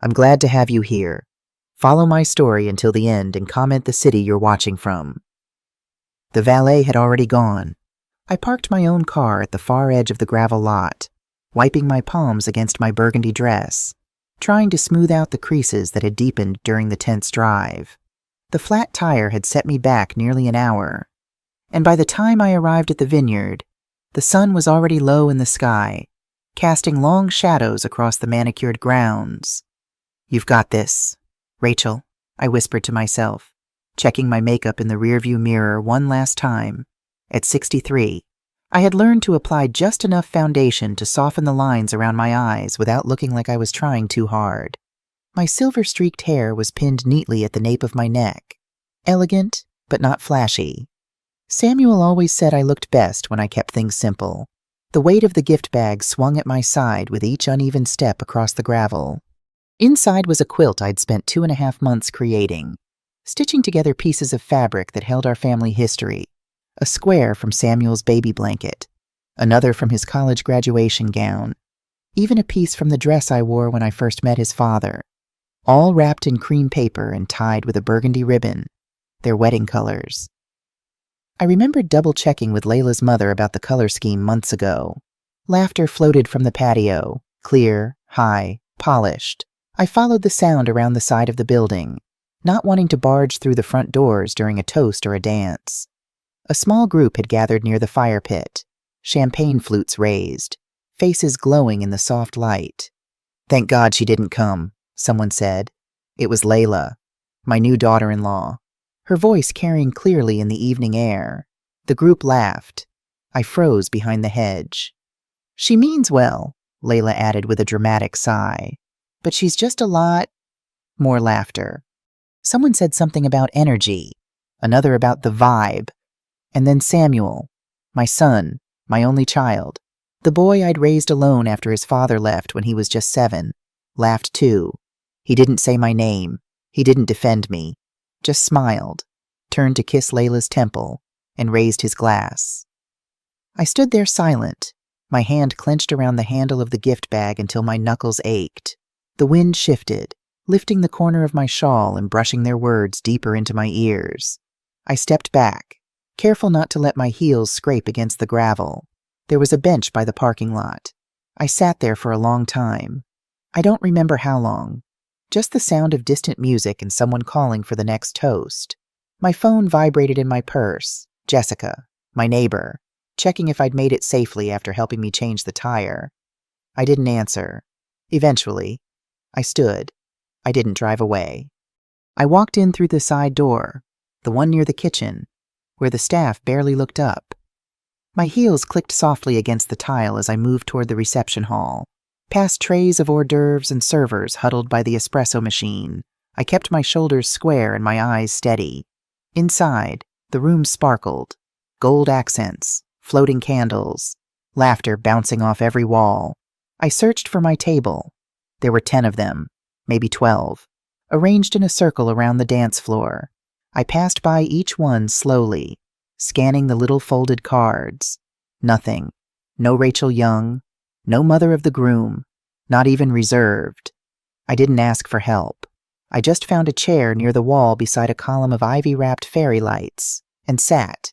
I'm glad to have you here. Follow my story until the end and comment the city you're watching from. The valet had already gone. I parked my own car at the far edge of the gravel lot, wiping my palms against my burgundy dress, trying to smooth out the creases that had deepened during the tense drive. The flat tire had set me back nearly an hour, and by the time I arrived at the vineyard, the sun was already low in the sky, casting long shadows across the manicured grounds. "You've got this, Rachel," I whispered to myself, checking my makeup in the rearview mirror one last time. At 63, I had learned to apply just enough foundation to soften the lines around my eyes without looking like I was trying too hard. My silver-streaked hair was pinned neatly at the nape of my neck, elegant but not flashy. Samuel always said I looked best when I kept things simple. The weight of the gift bag swung at my side with each uneven step across the gravel. Inside was a quilt I'd spent 2.5 months creating, stitching together pieces of fabric that held our family history. A square from Samuel's baby blanket, another from his college graduation gown, even a piece from the dress I wore when I first met his father, all wrapped in cream paper and tied with a burgundy ribbon, their wedding colors. I remembered double-checking with Layla's mother about the color scheme months ago. Laughter floated from the patio, clear, high, polished. I followed the sound around the side of the building, not wanting to barge through the front doors during a toast or a dance. A small group had gathered near the fire pit, champagne flutes raised, faces glowing in the soft light. "Thank God she didn't come," someone said. It was Layla, my new daughter-in-law, her voice carrying clearly in the evening air. The group laughed. I froze behind the hedge. "She means well," Layla added with a dramatic sigh, "but she's just a lot..." More laughter. Someone said something about energy, another about the vibe, and then Samuel, my son, my only child, the boy I'd raised alone after his father left when he was just 7, laughed too. He didn't say my name. He didn't defend me. Just smiled, turned to kiss Layla's temple, and raised his glass. I stood there silent, my hand clenched around the handle of the gift bag until my knuckles ached. The wind shifted, lifting the corner of my shawl and brushing their words deeper into my ears. I stepped back, careful not to let my heels scrape against the gravel. There was a bench by the parking lot. I sat there for a long time. I don't remember how long. Just the sound of distant music and someone calling for the next toast. My phone vibrated in my purse. Jessica, my neighbor, checking if I'd made it safely after helping me change the tire. I didn't answer. Eventually, I stood. I didn't drive away. I walked in through the side door, the one near the kitchen, where the staff barely looked up. My heels clicked softly against the tile as I moved toward the reception hall. Past trays of hors d'oeuvres and servers huddled by the espresso machine, I kept my shoulders square and my eyes steady. Inside, the room sparkled. Gold accents, floating candles, laughter bouncing off every wall. I searched for my table. There were 10 of them, maybe 12, arranged in a circle around the dance floor. I passed by each one slowly, scanning the little folded cards. Nothing. No Rachel Young. No mother of the groom. Not even reserved. I didn't ask for help. I just found a chair near the wall beside a column of ivy-wrapped fairy lights, and sat.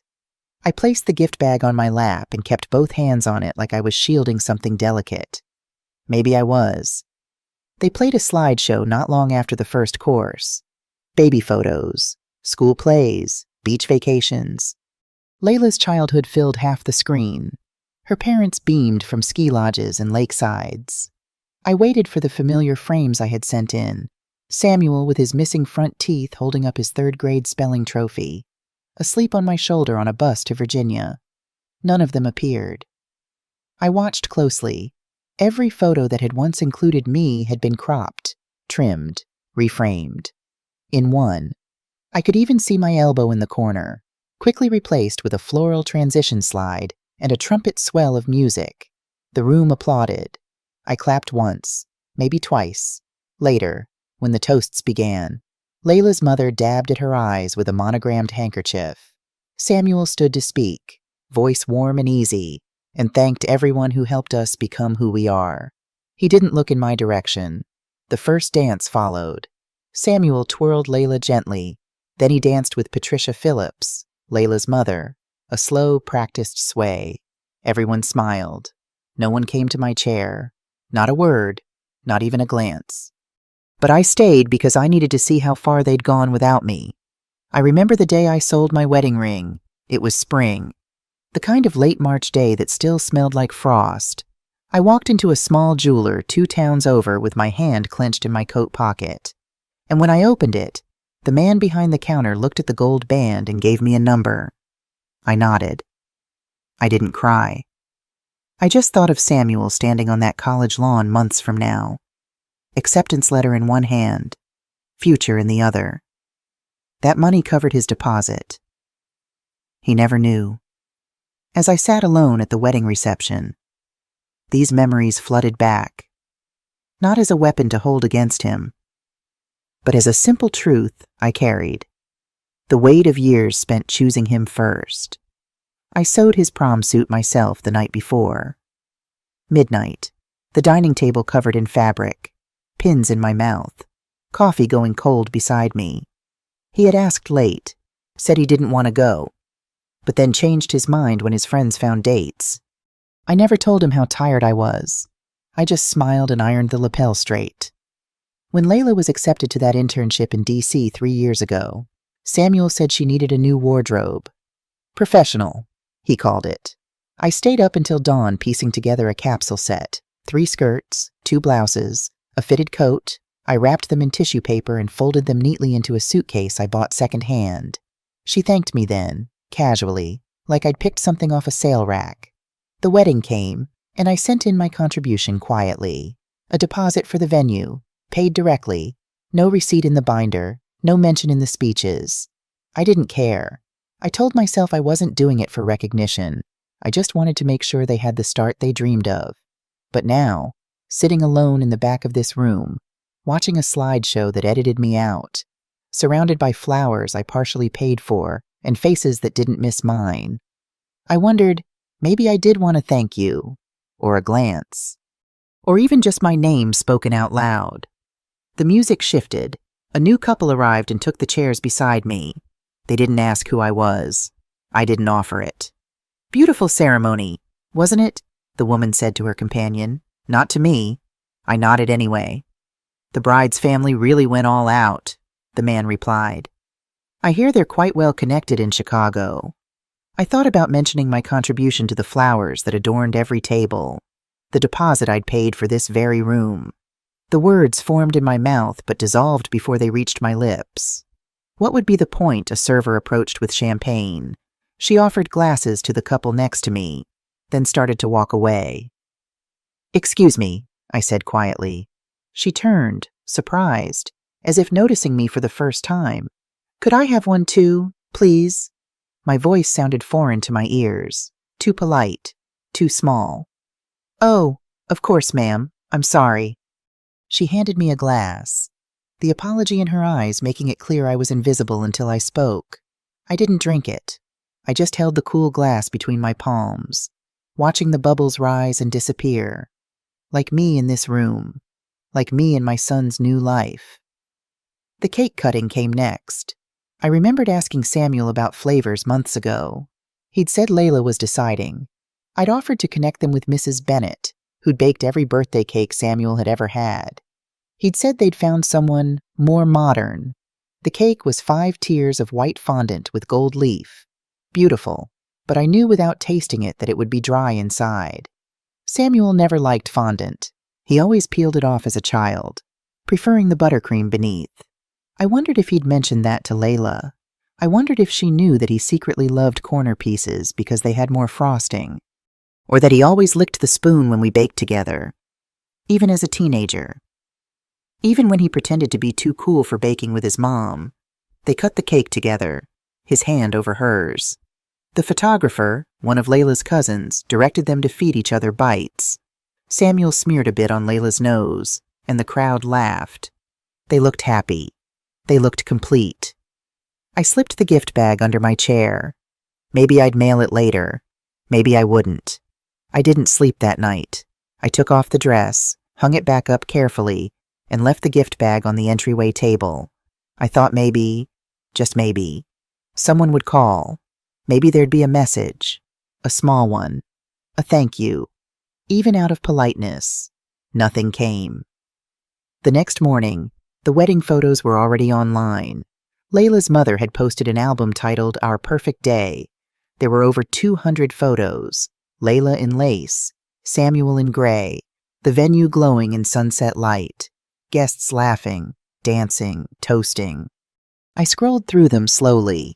I placed the gift bag on my lap and kept both hands on it like I was shielding something delicate. Maybe I was. They played a slideshow not long after the first course. Baby photos, school plays, beach vacations. Layla's childhood filled half the screen. Her parents beamed from ski lodges and lakesides. I waited for the familiar frames I had sent in. Samuel with his missing front teeth holding up his 3rd-grade spelling trophy. Asleep on my shoulder on a bus to Virginia. None of them appeared. I watched closely. Every photo that had once included me had been cropped, trimmed, reframed. In one, I could even see my elbow in the corner, quickly replaced with a floral transition slide and a trumpet swell of music. The room applauded. I clapped once, maybe twice. Later, when the toasts began, Layla's mother dabbed at her eyes with a monogrammed handkerchief. Samuel stood to speak, voice warm and easy, and thanked everyone who helped us become who we are. He didn't look in my direction, The first dance followed. Samuel twirled Layla gently. Then he danced with Patricia Phillips, Layla's mother, a slow, practiced sway. Everyone smiled. No one came to my chair. Not a word, not even a glance. But I stayed because I needed to see how far they'd gone without me. I remember the day I sold my wedding ring. It was spring. The kind of late March day that still smelled like frost. I walked into a small jeweler 2 towns over with my hand clenched in my coat pocket. And when I opened it, the man behind the counter looked at the gold band and gave me a number. I nodded. I didn't cry. I just thought of Samuel standing on that college lawn months from now. Acceptance letter in one hand, future in the other. That money covered his deposit. He never knew. As I sat alone at the wedding reception, these memories flooded back, not as a weapon to hold against him, but as a simple truth I carried, the weight of years spent choosing him first. I sewed his prom suit myself the night before. Midnight, the dining table covered in fabric, pins in my mouth, coffee going cold beside me. He had asked late, said he didn't want to go, but then changed his mind when his friends found dates. I never told him how tired I was. I just smiled and ironed the lapel straight. When Layla was accepted to that internship in D.C. 3 years ago, Samuel said she needed a new wardrobe. Professional, he called it. I stayed up until dawn piecing together a capsule set, 3 skirts, 2 blouses, a fitted coat. I wrapped them in tissue paper and folded them neatly into a suitcase I bought secondhand. She thanked me then, casually, like I'd picked something off a sale rack. The wedding came, and I sent in my contribution quietly. A deposit for the venue, paid directly, no receipt in the binder, no mention in the speeches. I didn't care. I told myself I wasn't doing it for recognition. I just wanted to make sure they had the start they dreamed of. But now, sitting alone in the back of this room, watching a slideshow that edited me out, surrounded by flowers I partially paid for and faces that didn't miss mine, I wondered, maybe I did want to thank you, or a glance, or even just my name spoken out loud. The music shifted. A new couple arrived and took the chairs beside me. They didn't ask who I was. I didn't offer it. Beautiful ceremony, wasn't it? The woman said to her companion. Not to me. I nodded anyway. The bride's family really went all out, the man replied. I hear they're quite well connected in Chicago. I thought about mentioning my contribution to the flowers that adorned every table, the deposit I'd paid for this very room. The words formed in my mouth but dissolved before they reached my lips. What would be the point? A server approached with champagne. She offered glasses to the couple next to me, then started to walk away. Excuse me, I said quietly. She turned, surprised, as if noticing me for the first time. Could I have one too, please? My voice sounded foreign to my ears, too polite, too small. Oh, of course, ma'am. I'm sorry. She handed me a glass, the apology in her eyes making it clear I was invisible until I spoke. I didn't drink it. I just held the cool glass between my palms, watching the bubbles rise and disappear, like me in this room, like me in my son's new life. The cake cutting came next. I remembered asking Samuel about flavors months ago. He'd said Layla was deciding. I'd offered to connect them with Mrs. Bennett, who'd baked every birthday cake Samuel had ever had. He'd said they'd found someone more modern. The cake was 5 tiers of white fondant with gold leaf. Beautiful, but I knew without tasting it that it would be dry inside. Samuel never liked fondant. He always peeled it off as a child, preferring the buttercream beneath. I wondered if he'd mentioned that to Layla. I wondered if she knew that he secretly loved corner pieces because they had more frosting, or that he always licked the spoon when we baked together, even as a teenager. Even when he pretended to be too cool for baking with his mom, they cut the cake together, his hand over hers. The photographer, one of Layla's cousins, directed them to feed each other bites. Samuel smeared a bit on Layla's nose, and the crowd laughed. They looked happy. They looked complete. I slipped the gift bag under my chair. Maybe I'd mail it later. Maybe I wouldn't. I didn't sleep that night. I took off the dress, hung it back up carefully, and left the gift bag on the entryway table. I thought maybe, just maybe, someone would call. Maybe there'd be a message, a small one, a thank you. Even out of politeness, nothing came. The next morning, the wedding photos were already online. Layla's mother had posted an album titled Our Perfect Day. There were over 200 photos, Layla in lace, Samuel in gray, the venue glowing in sunset light, guests laughing, dancing, toasting. I scrolled through them slowly.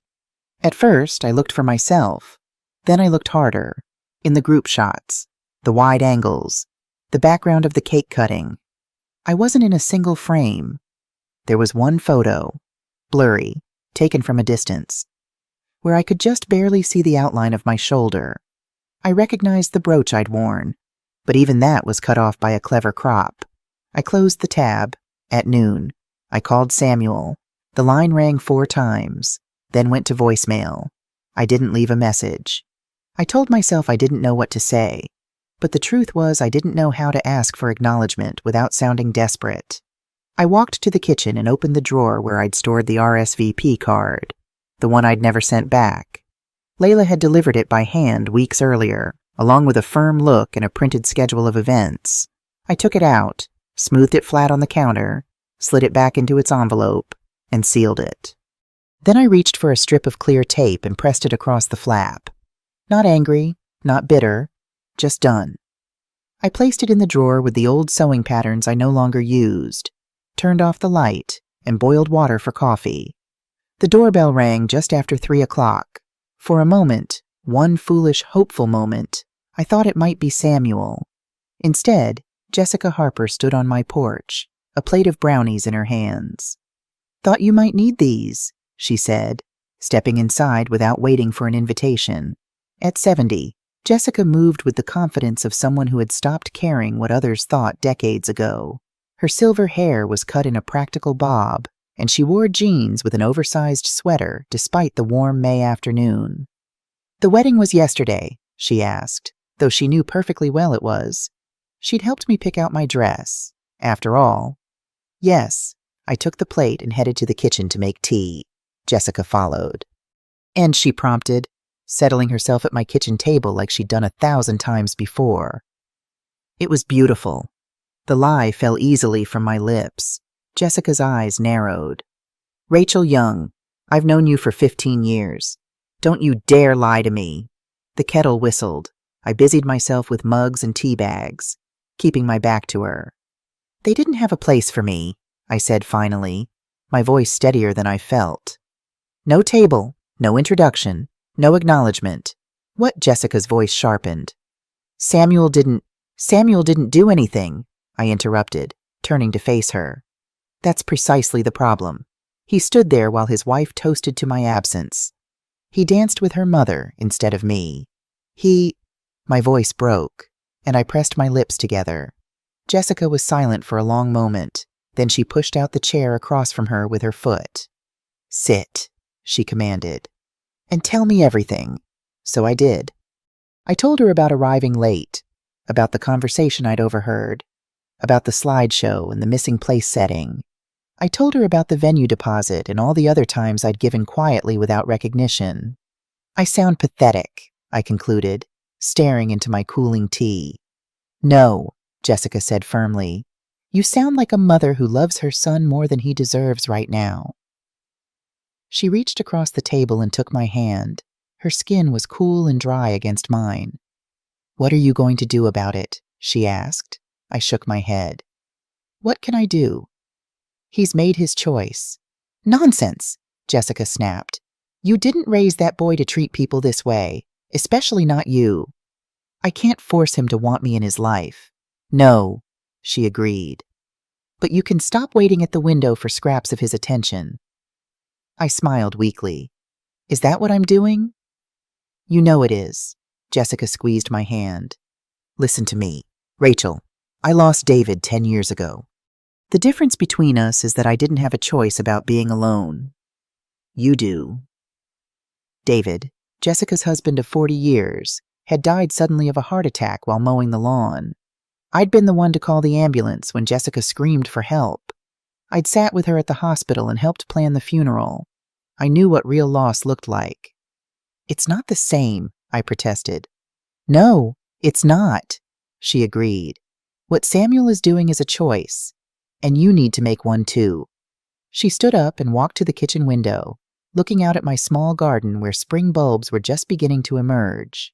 At first, I looked for myself. Then I looked harder, in the group shots, the wide angles, the background of the cake cutting. I wasn't in a single frame. There was one photo, blurry, taken from a distance, where I could just barely see the outline of my shoulder. I recognized the brooch I'd worn, but even that was cut off by a clever crop. I closed the tab. At noon, I called Samuel. The line rang 4 times, then went to voicemail. I didn't leave a message. I told myself I didn't know what to say, but the truth was I didn't know how to ask for acknowledgement without sounding desperate. I walked to the kitchen and opened the drawer where I'd stored the RSVP card, the one I'd never sent back. Layla had delivered it by hand weeks earlier, along with a firm look and a printed schedule of events. I took it out, smoothed it flat on the counter, slid it back into its envelope, and sealed it. Then I reached for a strip of clear tape and pressed it across the flap. Not angry, not bitter, just done. I placed it in the drawer with the old sewing patterns I no longer used, turned off the light, and boiled water for coffee. The doorbell rang just after 3 o'clock. For a moment, one foolish, hopeful moment, I thought it might be Samuel. Instead, Jessica Harper stood on my porch, a plate of brownies in her hands. "Thought you might need these," she said, stepping inside without waiting for an invitation. At 70, Jessica moved with the confidence of someone who had stopped caring what others thought decades ago. Her silver hair was cut in a practical bob, and she wore jeans with an oversized sweater despite the warm May afternoon. "The wedding was yesterday," she asked, though she knew perfectly well it was. She'd helped me pick out my dress. After all. "Yes." I took the plate and headed to the kitchen to make tea. Jessica followed. "And," she prompted, settling herself at my kitchen table like she'd done 1,000 times before. It was beautiful. The lie fell easily from my lips. Jessica's eyes narrowed. "Rachel Young, I've known you for 15 years. Don't you dare lie to me." The kettle whistled. I busied myself with mugs and tea bags, keeping my back to her. "They didn't have a place for me," I said finally, my voice steadier than I felt. "No table, no introduction, no acknowledgement." What? Jessica's voice sharpened. Samuel didn't do anything," I interrupted, turning to face her. "That's precisely the problem. He stood there while his wife toasted to my absence. He danced with her mother instead of me. My voice broke, and I pressed my lips together. Jessica was silent for a long moment. Then she pushed out the chair across from her with her foot. "Sit," she commanded, "and tell me everything." So I did. I told her about arriving late, about the conversation I'd overheard, about the slideshow and the missing place setting. I told her about the venue deposit and all the other times I'd given quietly without recognition. "I sound pathetic," I concluded, staring into my cooling tea. "No," Jessica said firmly. "You sound like a mother who loves her son more than he deserves right now." She reached across the table and took my hand. Her skin was cool and dry against mine. "What are you going to do about it?" she asked. I shook my head. "What can I do?" "He's made his choice." "Nonsense," Jessica snapped. "You didn't raise that boy to treat people this way, especially not you. I can't force him to want me in his life." "No," she agreed. "But you can stop waiting at the window for scraps of his attention." I smiled weakly. "Is that what I'm doing?" "You know it is." Jessica squeezed my hand. "Listen to me. Rachel, I lost David 10 years ago. The difference between us is that I didn't have a choice about being alone. You do." David, Jessica's husband of 40 years, had died suddenly of a heart attack while mowing the lawn. I'd been the one to call the ambulance when Jessica screamed for help. I'd sat with her at the hospital and helped plan the funeral. I knew what real loss looked like. "It's not the same," I protested. "No, it's not," she agreed. "What Samuel is doing is a choice, and you need to make one too." She stood up and walked to the kitchen window, looking out at my small garden where spring bulbs were just beginning to emerge.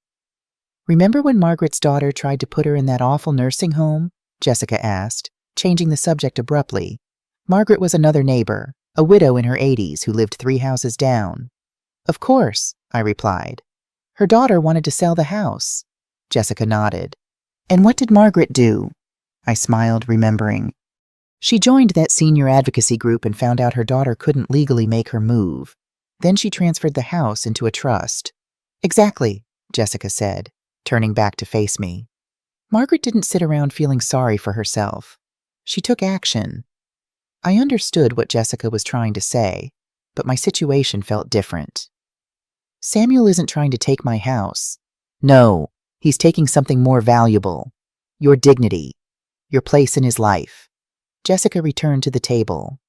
"Remember when Margaret's daughter tried to put her in that awful nursing home?" Jessica asked, changing the subject abruptly. Margaret was another neighbor, a widow in her 80s who lived 3 houses down. "Of course," I replied. "Her daughter wanted to sell the house." Jessica nodded. "And what did Margaret do?" I smiled, remembering. "She joined that senior advocacy group and found out her daughter couldn't legally make her move. Then she transferred the house into a trust." "Exactly," Jessica said, turning back to face me. "Margaret didn't sit around feeling sorry for herself. She took action." I understood what Jessica was trying to say, but my situation felt different. "Samuel isn't trying to take my house. No, he's taking something more valuable. Your dignity. Your place in his life." Jessica returned to the table.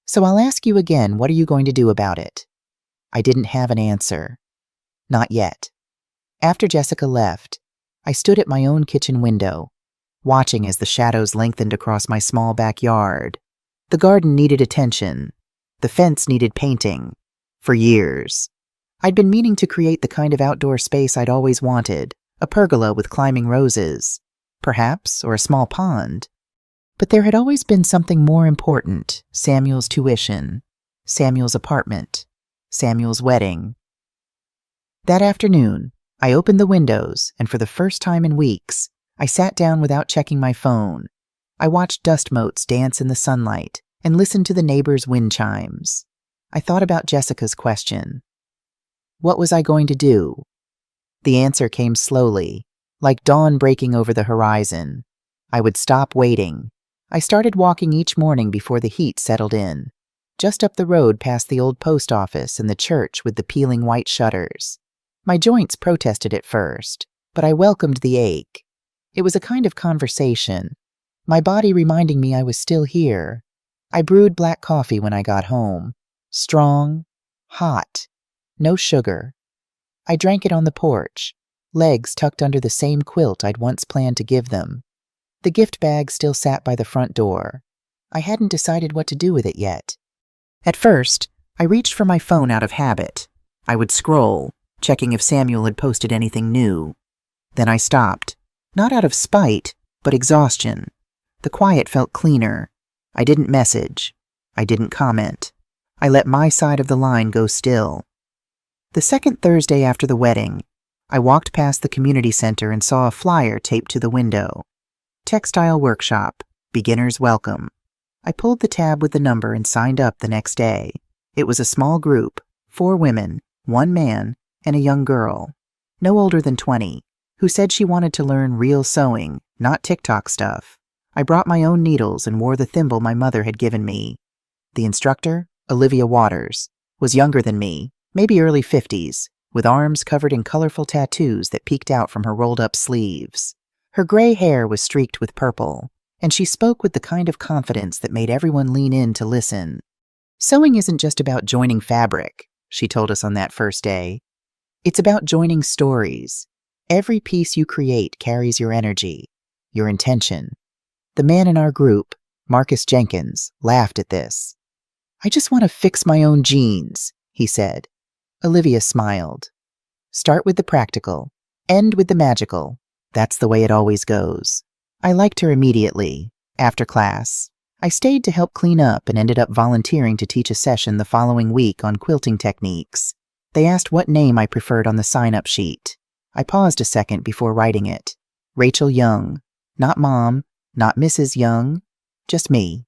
"So I'll ask you again, what are you going to do about it?" I didn't have an answer. Not yet. After Jessica left, I stood at my own kitchen window, watching as the shadows lengthened across my small backyard. The garden needed attention. The fence needed painting. For years. I'd been meaning to create the kind of outdoor space I'd always wanted, a pergola with climbing roses, perhaps, or a small pond. But there had always been something more important: Samuel's tuition, Samuel's apartment, Samuel's wedding. That afternoon, I opened the windows, and for the first time in weeks, I sat down without checking my phone. I watched dust motes dance in the sunlight and listened to the neighbors' wind chimes. I thought about Jessica's question. What was I going to do? The answer came slowly, like dawn breaking over the horizon. I would stop waiting. I started walking each morning before the heat settled in, just up the road past the old post office and the church with the peeling white shutters. My joints protested at first, but I welcomed the ache. It was a kind of conversation, my body reminding me I was still here. I brewed black coffee when I got home. Strong, hot, no sugar. I drank it on the porch, legs tucked under the same quilt I'd once planned to give them. The gift bag still sat by the front door. I hadn't decided what to do with it yet. At first, I reached for my phone out of habit. I would scroll, checking if Samuel had posted anything new. Then I stopped, not out of spite, but exhaustion. The quiet felt cleaner. I didn't message. I didn't comment. I let my side of the line go still. The second Thursday after the wedding, I walked past the community center and saw a flyer taped to the window. Textile Workshop, Beginners Welcome. I pulled the tab with the number and signed up the next day. It was a small group, 4 women, 1 man, and a young girl, no older than 20, who said she wanted to learn real sewing, not TikTok stuff. I brought my own needles and wore the thimble my mother had given me. The instructor, Olivia Waters, was younger than me, maybe early 50s, with arms covered in colorful tattoos that peeked out from her rolled-up sleeves. Her gray hair was streaked with purple, and she spoke with the kind of confidence that made everyone lean in to listen. "Sewing isn't just about joining fabric," she told us on that first day. "It's about joining stories. Every piece you create carries your energy, your intention." The man in our group, Marcus Jenkins, laughed at this. "I just want to fix my own jeans," he said. Olivia smiled. "Start with the practical, end with the magical. That's the way it always goes." I liked her immediately. After class, I stayed to help clean up and ended up volunteering to teach a session the following week on quilting techniques. They asked what name I preferred on the sign-up sheet. I paused a second before writing it. Rachel Young. Not Mom, not Mrs. Young, just me.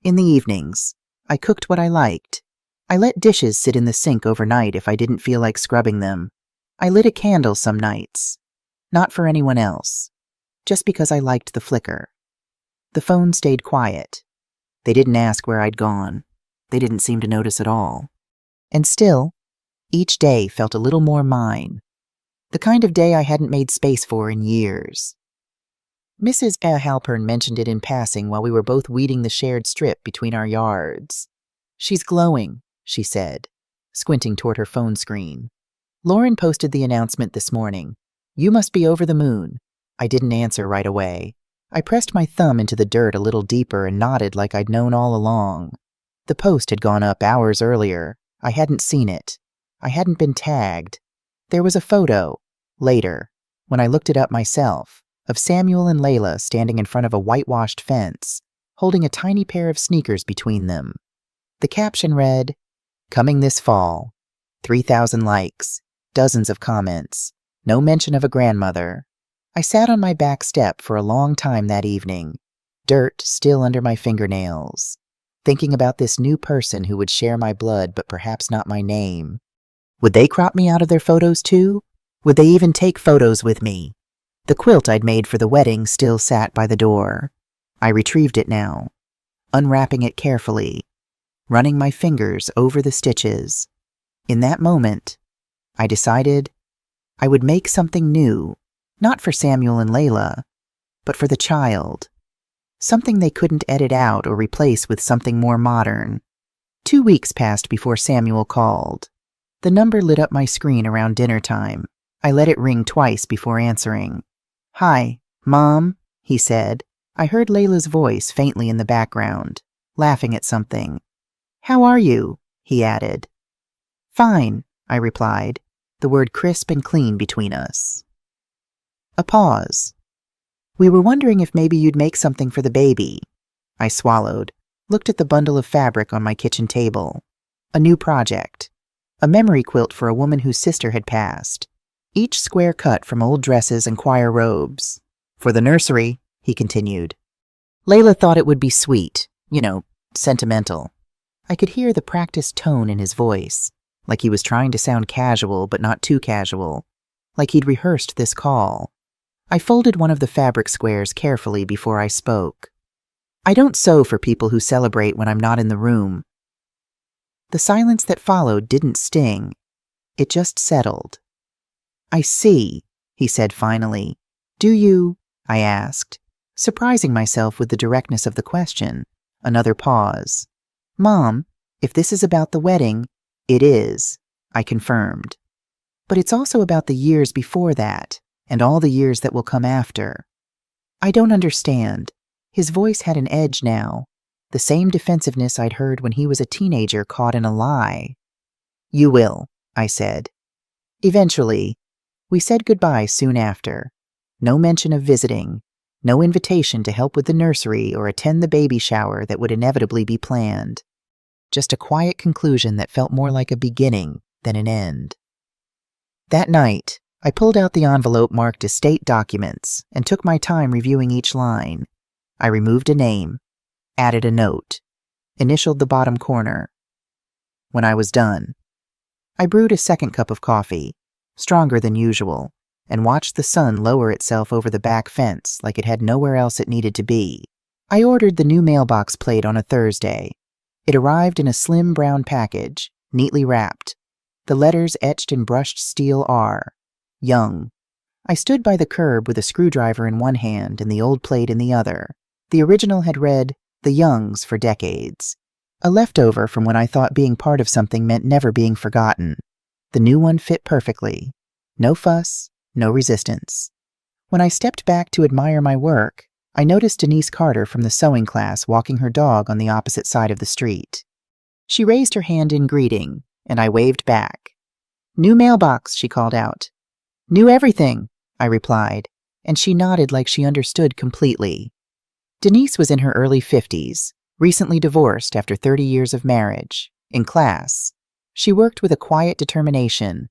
In the evenings, I cooked what I liked. I let dishes sit in the sink overnight if I didn't feel like scrubbing them. I lit a candle some nights. Not for anyone else. Just because I liked the flicker. The phone stayed quiet. They didn't ask where I'd gone. They didn't seem to notice at all. And still, each day felt a little more mine. The kind of day I hadn't made space for in years. Mrs. Halpern mentioned it in passing while we were both weeding the shared strip between our yards. She's glowing, she said, squinting toward her phone screen. Lauren posted the announcement this morning. You must be over the moon. I didn't answer right away. I pressed my thumb into the dirt a little deeper and nodded like I'd known all along. The post had gone up hours earlier. I hadn't seen it. I hadn't been tagged. There was a photo, later, when I looked it up myself, of Samuel and Layla standing in front of a whitewashed fence, holding a tiny pair of sneakers between them. The caption read, "Coming this fall." 3,000 likes, dozens of comments, no mention of a grandmother. I sat on my back step for a long time that evening, dirt still under my fingernails, thinking about this new person who would share my blood but perhaps not my name. Would they crop me out of their photos too? Would they even take photos with me? The quilt I'd made for the wedding still sat by the door. I retrieved it now, unwrapping it carefully, running my fingers over the stitches. In that moment, I decided I would make something new, not for Samuel and Layla, but for the child. Something they couldn't edit out or replace with something more modern. 2 weeks passed before Samuel called. The number lit up my screen around dinner time. I let it ring twice before answering. "Hi, Mom," he said. I heard Layla's voice faintly in the background, laughing at something. "How are you?" he added. "Fine," I replied, the word crisp and clean between us. A pause. "We were wondering if maybe you'd make something for the baby." I swallowed, looked at the bundle of fabric on my kitchen table. A new project. A memory quilt for a woman whose sister had passed. Each square cut from old dresses and choir robes. "For the nursery," he continued. Layla thought it would be sweet, sentimental. I could hear the practiced tone in his voice, like he was trying to sound casual but not too casual, like he'd rehearsed this call. I folded one of the fabric squares carefully before I spoke. "I don't sew for people who celebrate when I'm not in the room." The silence that followed didn't sting. It just settled. "I see," he said finally. "Do you?" I asked, surprising myself with the directness of the question. Another pause. "Mom, if this is about the wedding," "It is," I confirmed. "But it's also about the years before that, and all the years that will come after." "I don't understand." His voice had an edge now, the same defensiveness I'd heard when he was a teenager caught in a lie. "You will," I said. Eventually, we said goodbye soon after. No mention of visiting, no invitation to help with the nursery or attend the baby shower that would inevitably be planned. Just a quiet conclusion that felt more like a beginning than an end. That night, I pulled out the envelope marked Estate Documents and took my time reviewing each line. I removed a name, added a note, initialed the bottom corner. When I was done, I brewed a second cup of coffee, stronger than usual, and watched the sun lower itself over the back fence like it had nowhere else it needed to be. I ordered the new mailbox plate on a Thursday. It arrived in a slim brown package, neatly wrapped. The letters etched in brushed steel are Young. I stood by the curb with a screwdriver in one hand and the old plate in the other. The original had read, "The Youngs" for decades. A leftover from when I thought being part of something meant never being forgotten. The new one fit perfectly. No fuss, no resistance. When I stepped back to admire my work, I noticed Denise Carter from the sewing class walking her dog on the opposite side of the street. She raised her hand in greeting, and I waved back. "New mailbox," she called out. "New everything," I replied, and she nodded like she understood completely. Denise was in her early 50s, recently divorced after 30 years of marriage, in class. She worked with a quiet determination,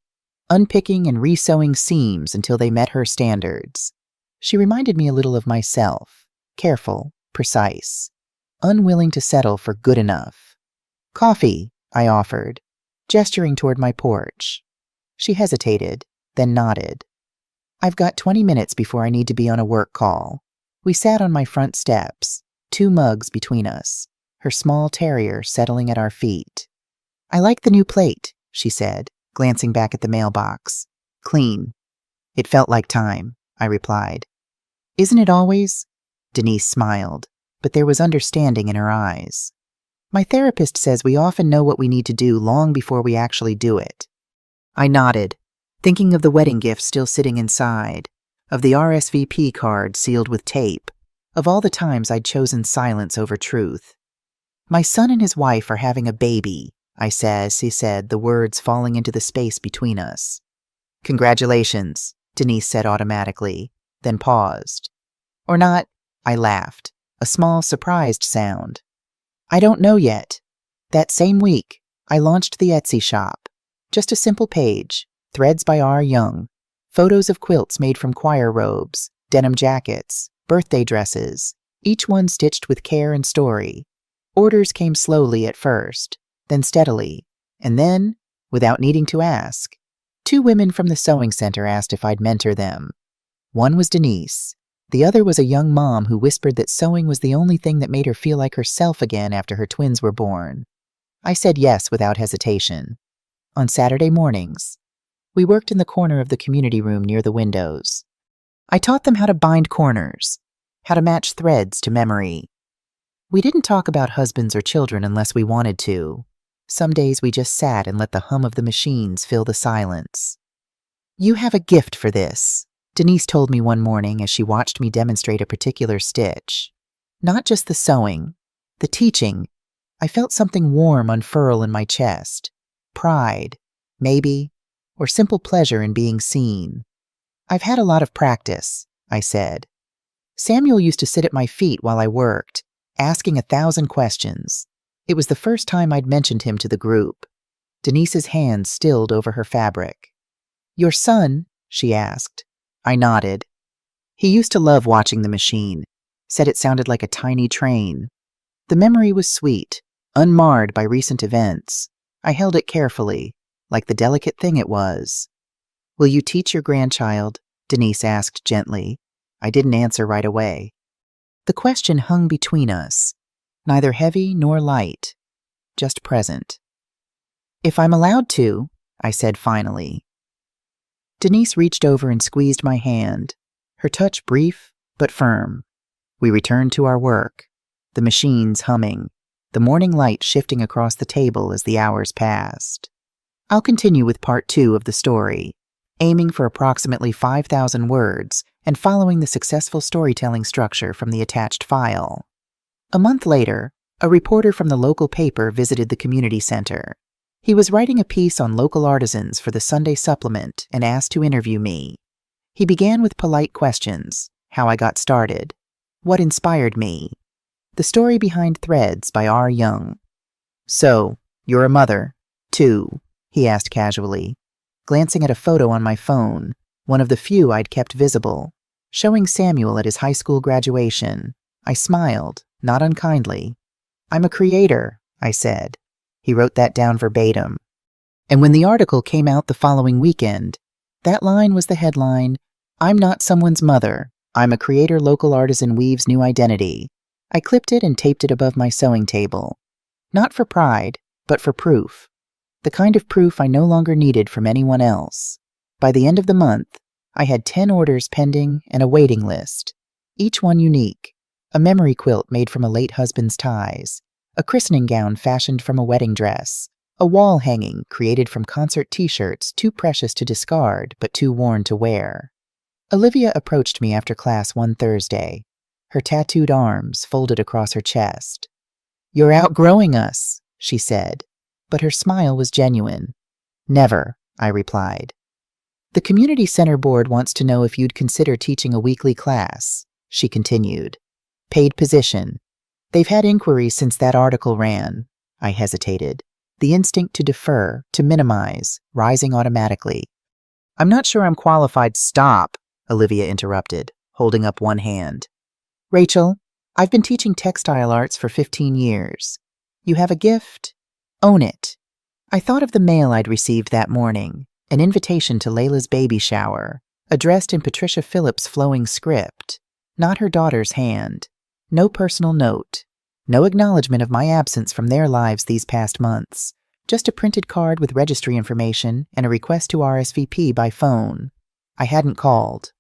unpicking and resewing seams until they met her standards. She reminded me a little of myself, careful, precise, unwilling to settle for good enough. "Coffee," I offered, gesturing toward my porch. She hesitated, then nodded. "I've got 20 minutes before I need to be on a work call." We sat on my front steps, 2 mugs between us, her small terrier settling at our feet. "I like the new plate," she said, glancing back at the mailbox. "Clean." "It felt like time," I replied. Isn't it always? Denise smiled, but there was understanding in her eyes. My therapist says we often know what we need to do long before we actually do it. I nodded, thinking of the wedding gift still sitting inside, of the RSVP card sealed with tape, of all the times I'd chosen silence over truth. My son and his wife are having a baby, I said as he said, the words falling into the space between us. Congratulations, Denise said automatically, then paused. Or not, I laughed, a small surprised sound. I don't know yet. That same week, I launched the Etsy shop. Just a simple page, threads by R. Young, photos of quilts made from choir robes, denim jackets, birthday dresses, each one stitched with care and story. Orders came slowly at first, then steadily, and then, without needing to ask, 2 women from the sewing center asked if I'd mentor them. One was Denise. The other was a young mom who whispered that sewing was the only thing that made her feel like herself again after her twins were born. I said yes without hesitation. On Saturday mornings, we worked in the corner of the community room near the windows. I taught them how to bind corners, how to match threads to memory. We didn't talk about husbands or children unless we wanted to. Some days we just sat and let the hum of the machines fill the silence. You have a gift for this, Denise told me one morning as she watched me demonstrate a particular stitch. Not just the sewing, the teaching. I felt something warm unfurl in my chest. Pride, maybe, or simple pleasure in being seen. I've had a lot of practice, I said. Samuel used to sit at my feet while I worked, asking 1,000 questions. It was the first time I'd mentioned him to the group. Denise's hand stilled over her fabric. Your son? She asked. I nodded. He used to love watching the machine, said it sounded like a tiny train. The memory was sweet, unmarred by recent events. I held it carefully, like the delicate thing it was. Will you teach your grandchild? Denise asked gently. I didn't answer right away. The question hung between us, neither heavy nor light, just present. If I'm allowed to, I said finally. Denise reached over and squeezed my hand, her touch brief but firm. We returned to our work, the machines humming, the morning light shifting across the table as the hours passed. I'll continue with part 2 of the story, aiming for approximately 5,000 words and following the successful storytelling structure from the attached file. A month later, a reporter from the local paper visited the community center. He was writing a piece on local artisans for the Sunday supplement and asked to interview me. He began with polite questions: how I got started, what inspired me, the story behind Threads by R. Young. So, you're a mother, too, he asked casually, glancing at a photo on my phone, one of the few I'd kept visible, showing Samuel at his high school graduation. I smiled, not unkindly. I'm a creator, I said. He wrote that down verbatim. And when the article came out the following weekend, that line was the headline, I'm not someone's mother. I'm a creator local artisan weaves new identity. I clipped it and taped it above my sewing table. Not for pride, but for proof. The kind of proof I no longer needed from anyone else. By the end of the month, I had 10 orders pending and a waiting list, each one unique. A memory quilt made from a late husband's ties, a christening gown fashioned from a wedding dress, a wall hanging created from concert t-shirts too precious to discard but too worn to wear. Olivia approached me after class one Thursday, her tattooed arms folded across her chest. You're outgrowing us, she said, but her smile was genuine. Never, I replied. The community center board wants to know if you'd consider teaching a weekly class, she continued. Paid position. They've had inquiries since that article ran. I hesitated. The instinct to defer, to minimize, rising automatically. I'm not sure I'm qualified. Stop, Olivia interrupted, holding up one hand. Rachel, I've been teaching textile arts for 15 years. You have a gift? Own it. I thought of the mail I'd received that morning, an invitation to Layla's baby shower, addressed in Patricia Phillips' flowing script, not her daughter's hand. No personal note, no acknowledgement of my absence from their lives these past months, just a printed card with registry information and a request to RSVP by phone. I hadn't called.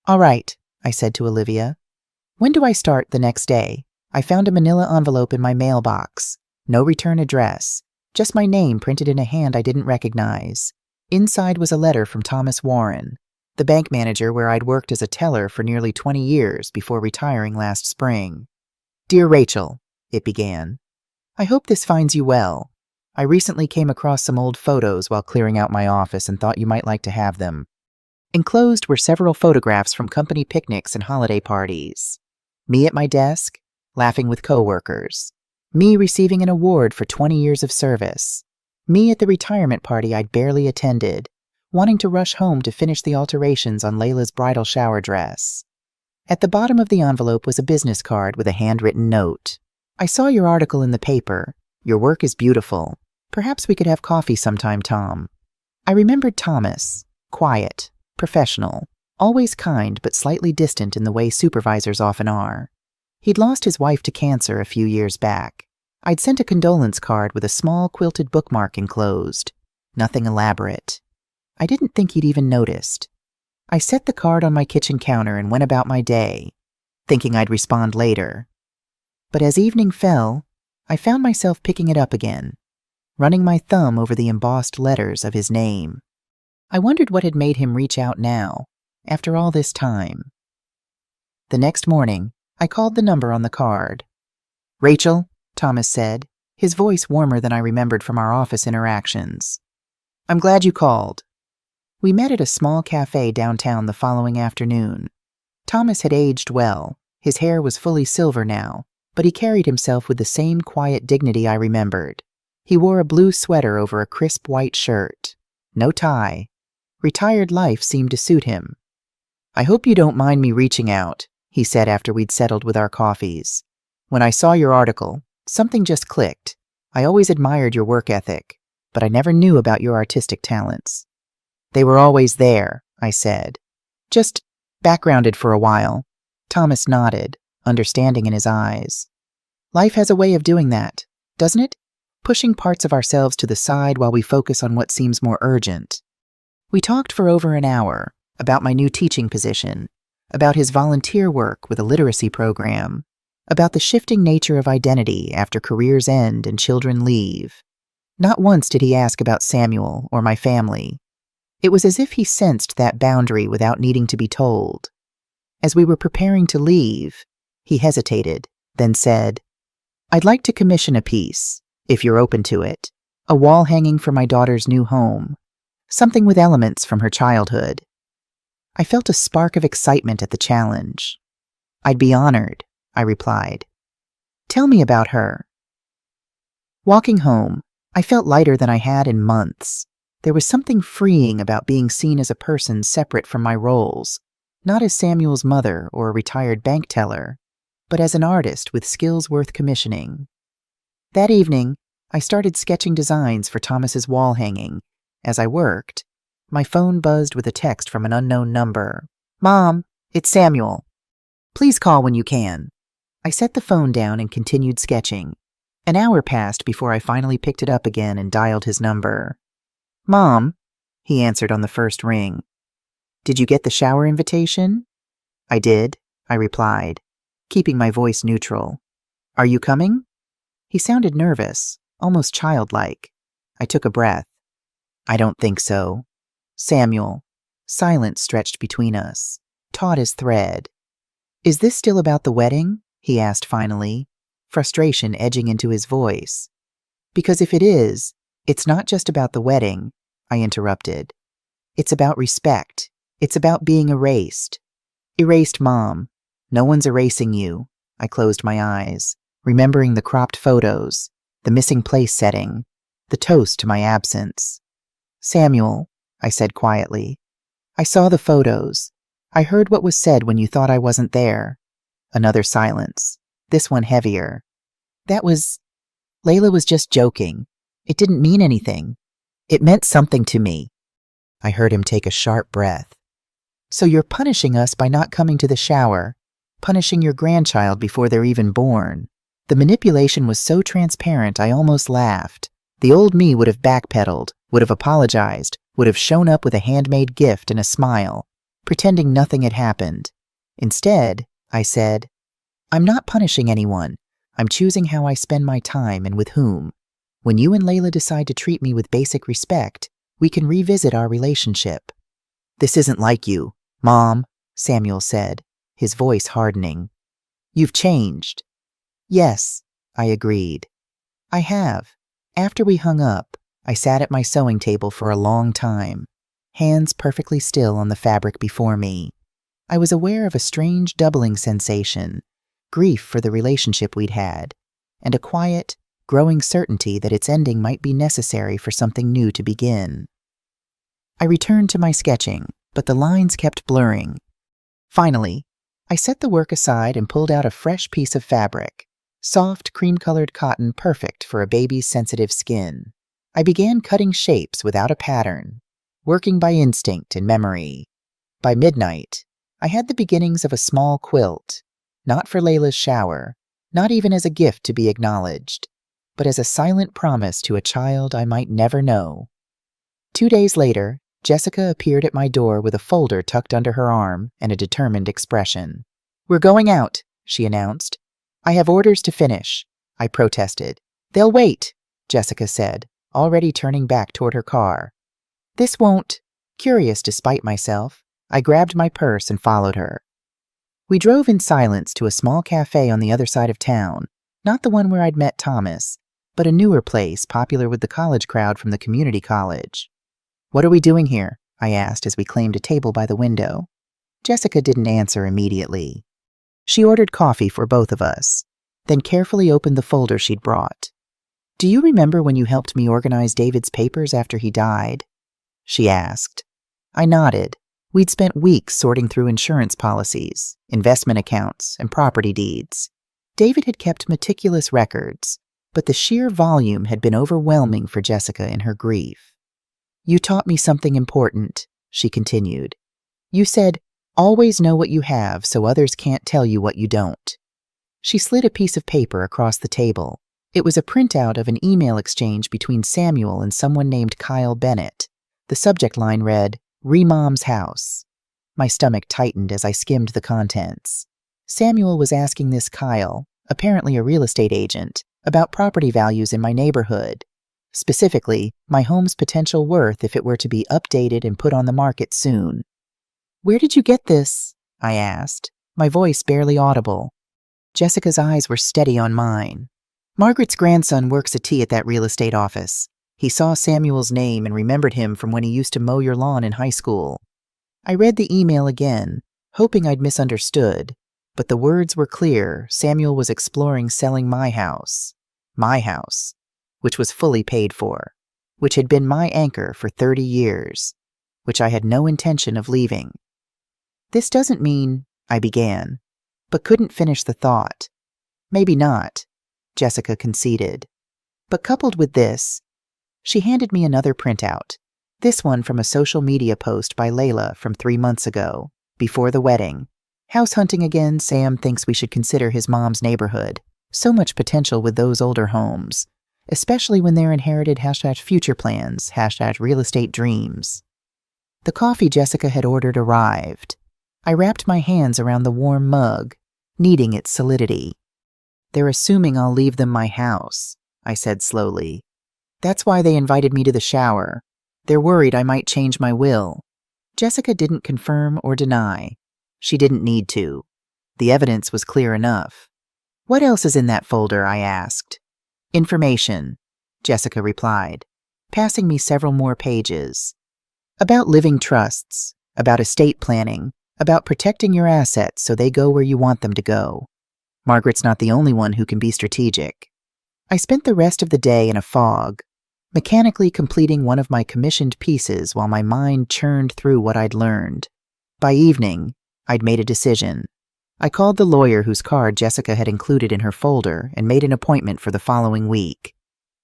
All right, I said to Olivia. When do I start the next day? I found a manila envelope in my mailbox. No return address. Just my name printed in a hand I didn't recognize. Inside was a letter from Thomas Warren, the bank manager where I'd worked as a teller for nearly 20 years before retiring last spring. Dear Rachel, it began. I hope this finds you well. I recently came across some old photos while clearing out my office and thought you might like to have them. Enclosed were several photographs from company picnics and holiday parties. Me at my desk, laughing with coworkers. Me receiving an award for 20 years of service. Me at the retirement party I'd barely attended, wanting to rush home to finish the alterations on Layla's bridal shower dress. At the bottom of the envelope was a business card with a handwritten note. I saw your article in the paper. Your work is beautiful. Perhaps we could have coffee sometime, Tom. I remembered Thomas, quiet, professional, always kind but slightly distant in the way supervisors often are. He'd lost his wife to cancer a few years back. I'd sent a condolence card with a small quilted bookmark enclosed. Nothing elaborate. I didn't think he'd even noticed. I set the card on my kitchen counter and went about my day, thinking I'd respond later. But as evening fell, I found myself picking it up again, running my thumb over the embossed letters of his name. I wondered what had made him reach out now, after all this time. The next morning, I called the number on the card. Rachel, Thomas said, his voice warmer than I remembered from our office interactions. I'm glad you called. We met at a small cafe downtown the following afternoon. Thomas had aged well. His hair was fully silver now, but he carried himself with the same quiet dignity I remembered. He wore a blue sweater over a crisp white shirt. No tie. Retired life seemed to suit him. I hope you don't mind me reaching out, he said after we'd settled with our coffees. When I saw your article, something just clicked. I always admired your work ethic, but I never knew about your artistic talents. They were always there, I said. Just backgrounded for a while. Thomas nodded, understanding in his eyes. Life has a way of doing that, doesn't it? Pushing parts of ourselves to the side while we focus on what seems more urgent. We talked for over an hour about my new teaching position, about his volunteer work with a literacy program, about the shifting nature of identity after careers end and children leave. Not once did he ask about Samuel or my family. It was as if he sensed that boundary without needing to be told. As we were preparing to leave, he hesitated, then said, I'd like to commission a piece, if you're open to it, a wall hanging for my daughter's new home, something with elements from her childhood. I felt a spark of excitement at the challenge. I'd be honored, I replied. Tell me about her. Walking home, I felt lighter than I had in months. There was something freeing about being seen as a person separate from my roles, not as Samuel's mother or a retired bank teller, but as an artist with skills worth commissioning. That evening, I started sketching designs for Thomas's wall hanging. As I worked, my phone buzzed with a text from an unknown number. Mom, it's Samuel. Please call when you can. I set the phone down and continued sketching. An hour passed before I finally picked it up again and dialed his number. Mom, he answered on the first ring. Did you get the shower invitation? I did, I replied, keeping my voice neutral. Are you coming? He sounded nervous, almost childlike. I took a breath. I don't think so. Samuel. Silence stretched between us, taut as thread. Is this still about the wedding? He asked finally, frustration edging into his voice. Because if it is, it's not just about the wedding, I interrupted. It's about respect. It's about being erased. Erased, Mom. No one's erasing you. I closed my eyes, remembering the cropped photos, the missing place setting, the toast to my absence. Samuel, I said quietly. I saw the photos. I heard what was said when you thought I wasn't there. Another silence, this one heavier. Layla was just joking. It didn't mean anything. It meant something to me. I heard him take a sharp breath. So you're punishing us by not coming to the shower, punishing your grandchild before they're even born. The manipulation was so transparent I almost laughed. The old me would have backpedaled, would have apologized, would have shown up with a handmade gift and a smile, pretending nothing had happened. Instead, I said, I'm not punishing anyone. I'm choosing how I spend my time and with whom. When you and Layla decide to treat me with basic respect, we can revisit our relationship. This isn't like you, Mom, Samuel said, his voice hardening. You've changed. Yes, I agreed. I have. After we hung up, I sat at my sewing table for a long time, hands perfectly still on the fabric before me. I was aware of a strange doubling sensation, grief for the relationship we'd had, and a quiet, growing certainty that its ending might be necessary for something new to begin. I returned to my sketching, but the lines kept blurring. Finally, I set the work aside and pulled out a fresh piece of fabric, soft, cream-colored cotton perfect for a baby's sensitive skin. I began cutting shapes without a pattern, working by instinct and memory. By midnight, I had the beginnings of a small quilt, not for Layla's shower, not even as a gift to be acknowledged, but as a silent promise to a child I might never know. 2 days later, Jessica appeared at my door with a folder tucked under her arm and a determined expression. We're going out, she announced. I have orders to finish, I protested. They'll wait, Jessica said, already turning back toward her car. This won't. Curious despite myself, I grabbed my purse and followed her. We drove in silence to a small cafe on the other side of town, not the one where I'd met Thomas, but a newer place popular with the college crowd from the community college. What are we doing here? I asked as we claimed a table by the window. Jessica didn't answer immediately. She ordered coffee for both of us, then carefully opened the folder she'd brought. Do you remember when you helped me organize David's papers after he died? She asked. I nodded. We'd spent weeks sorting through insurance policies, investment accounts, and property deeds. David had kept meticulous records, but the sheer volume had been overwhelming for Jessica in her grief. You taught me something important, she continued. You said, always know what you have so others can't tell you what you don't. She slid a piece of paper across the table. It was a printout of an email exchange between Samuel and someone named Kyle Bennett. The subject line read, Remom's house. My stomach tightened as I skimmed the contents. Samuel was asking this Kyle, apparently a real estate agent, about property values in my neighborhood. Specifically, my home's potential worth if it were to be updated and put on the market soon. Where did you get this? I asked, my voice barely audible. Jessica's eyes were steady on mine. Margaret's grandson works a tea at that real estate office. He saw Samuel's name and remembered him from when he used to mow your lawn in high school. I read the email again, hoping I'd misunderstood, but the words were clear. Samuel was exploring selling my house, which was fully paid for, which had been my anchor for 30 years, which I had no intention of leaving. This doesn't mean, I began, but couldn't finish the thought. Maybe not, Jessica conceded. But coupled with this, she handed me another printout, this one from a social media post by Layla from 3 months ago, before the wedding. House hunting again, Sam thinks we should consider his mom's neighborhood. So much potential with those older homes, especially when they're inherited #future plans, #real estate dreams. The coffee Jessica had ordered arrived. I wrapped my hands around the warm mug, needing its solidity. They're assuming I'll leave them my house, I said slowly. That's why they invited me to the shower. They're worried I might change my will. Jessica didn't confirm or deny. She didn't need to. The evidence was clear enough. What else is in that folder? I asked. Information, Jessica replied, passing me several more pages. About living trusts, about estate planning, about protecting your assets so they go where you want them to go. Margaret's not the only one who can be strategic. I spent the rest of the day in a fog, mechanically completing one of my commissioned pieces while my mind churned through what I'd learned. By evening, I'd made a decision. I called the lawyer whose card Jessica had included in her folder and made an appointment for the following week.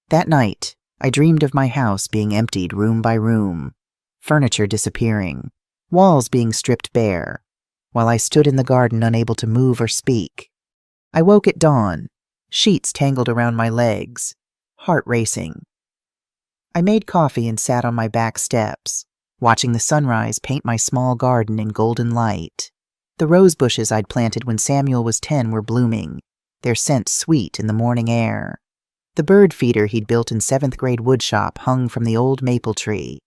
That night, I dreamed of my house being emptied room by room, furniture disappearing, walls being stripped bare, while I stood in the garden unable to move or speak. I woke at dawn, sheets tangled around my legs, heart racing. I made coffee and sat on my back steps, watching the sunrise paint my small garden in golden light. The rose bushes I'd planted when Samuel was 10 were blooming, their scent sweet in the morning air. The bird feeder he'd built in 7th grade woodshop hung from the old maple tree,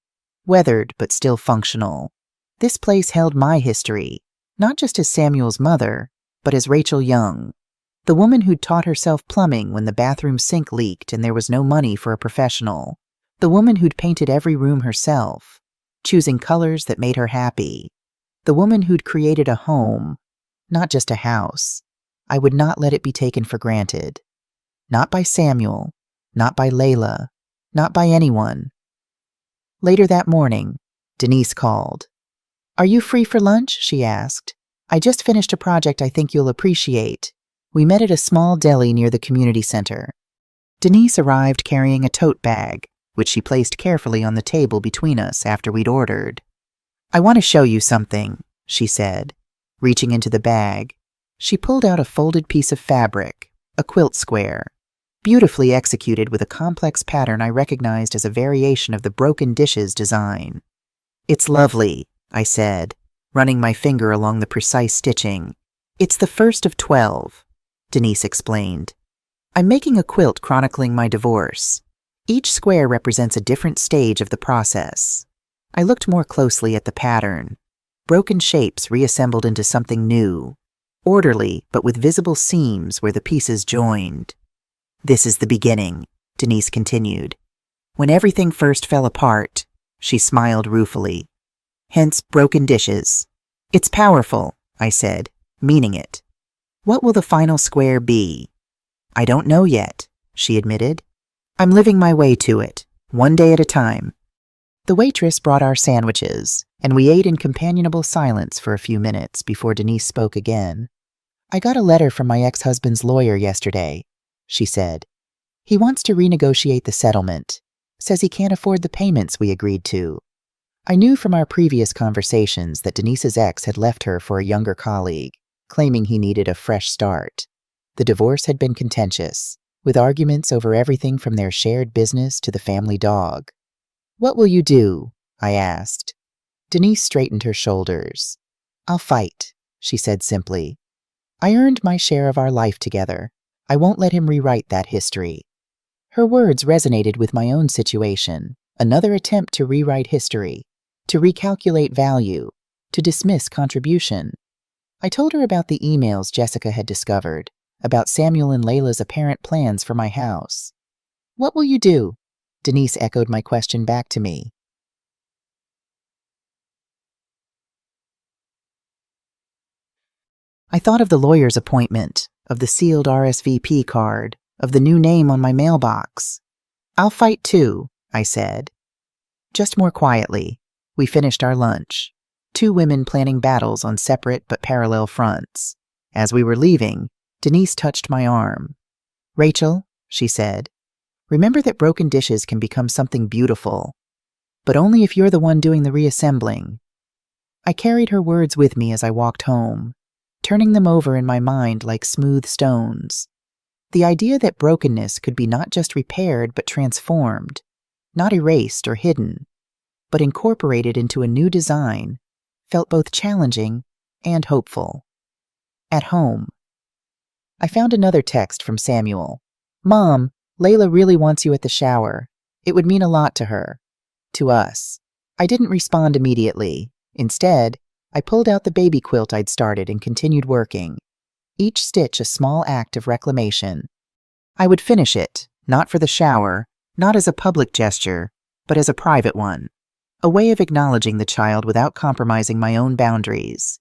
weathered but still functional. This place held my history, not just as Samuel's mother, but as Rachel Young, the woman who'd taught herself plumbing when the bathroom sink leaked and there was no money for a professional, the woman who'd painted every room herself, choosing colors that made her happy, the woman who'd created a home, not just a house. I would not let it be taken for granted. Not by Samuel, not by Layla, not by anyone. Later that morning, Denise called. "Are you free for lunch?" she asked. "I just finished a project I think you'll appreciate." We met at a small deli near the community center. Denise arrived carrying a tote bag, which she placed carefully on the table between us after we'd ordered. "I want to show you something," she said. Reaching into the bag, she pulled out a folded piece of fabric, a quilt square, beautifully executed with a complex pattern I recognized as a variation of the broken dishes design. "It's lovely," I said, running my finger along the precise stitching. "It's the first of 12, Denise explained. "I'm making a quilt chronicling my divorce. Each square represents a different stage of the process." I looked more closely at the pattern. Broken shapes reassembled into something new, orderly but with visible seams where the pieces joined. "This is the beginning," Denise continued. "When everything first fell apart," she smiled ruefully. "Hence broken dishes." "It's powerful," I said, meaning it. "What will the final square be?" "I don't know yet," she admitted. "I'm living my way to it, one day at a time." The waitress brought our sandwiches, and we ate in companionable silence for a few minutes before Denise spoke again. "I got a letter from my ex-husband's lawyer yesterday," she said. "He wants to renegotiate the settlement. Says he can't afford the payments we agreed to." I knew from our previous conversations that Denise's ex had left her for a younger colleague, claiming he needed a fresh start. The divorce had been contentious, with arguments over everything from their shared business to the family dog. "What will you do?" I asked. Denise straightened her shoulders. "I'll fight," she said simply. "I earned my share of our life together. I won't let him rewrite that history." Her words resonated with my own situation, another attempt to rewrite history, to recalculate value, to dismiss contribution. I told her about the emails Jessica had discovered, about Samuel and Layla's apparent plans for my house. "What will you do?" Denise echoed my question back to me. I thought of the lawyer's appointment, of the sealed RSVP card, of the new name on my mailbox. "I'll fight too," I said. Just more quietly, we finished our lunch, two women planning battles on separate but parallel fronts. As we were leaving, Denise touched my arm. "Rachel," she said, "remember that broken dishes can become something beautiful, but only if you're the one doing the reassembling." I carried her words with me as I walked home, turning them over in my mind like smooth stones. The idea that brokenness could be not just repaired but transformed, not erased or hidden, but incorporated into a new design, felt both challenging and hopeful. At home. I found another text from Samuel. "Mom, Layla really wants you at the shower. It would mean a lot to her. To us." I didn't respond immediately. Instead, I pulled out the baby quilt I'd started and continued working, each stitch a small act of reclamation. I would finish it, not for the shower, not as a public gesture, but as a private one, a way of acknowledging the child without compromising my own boundaries.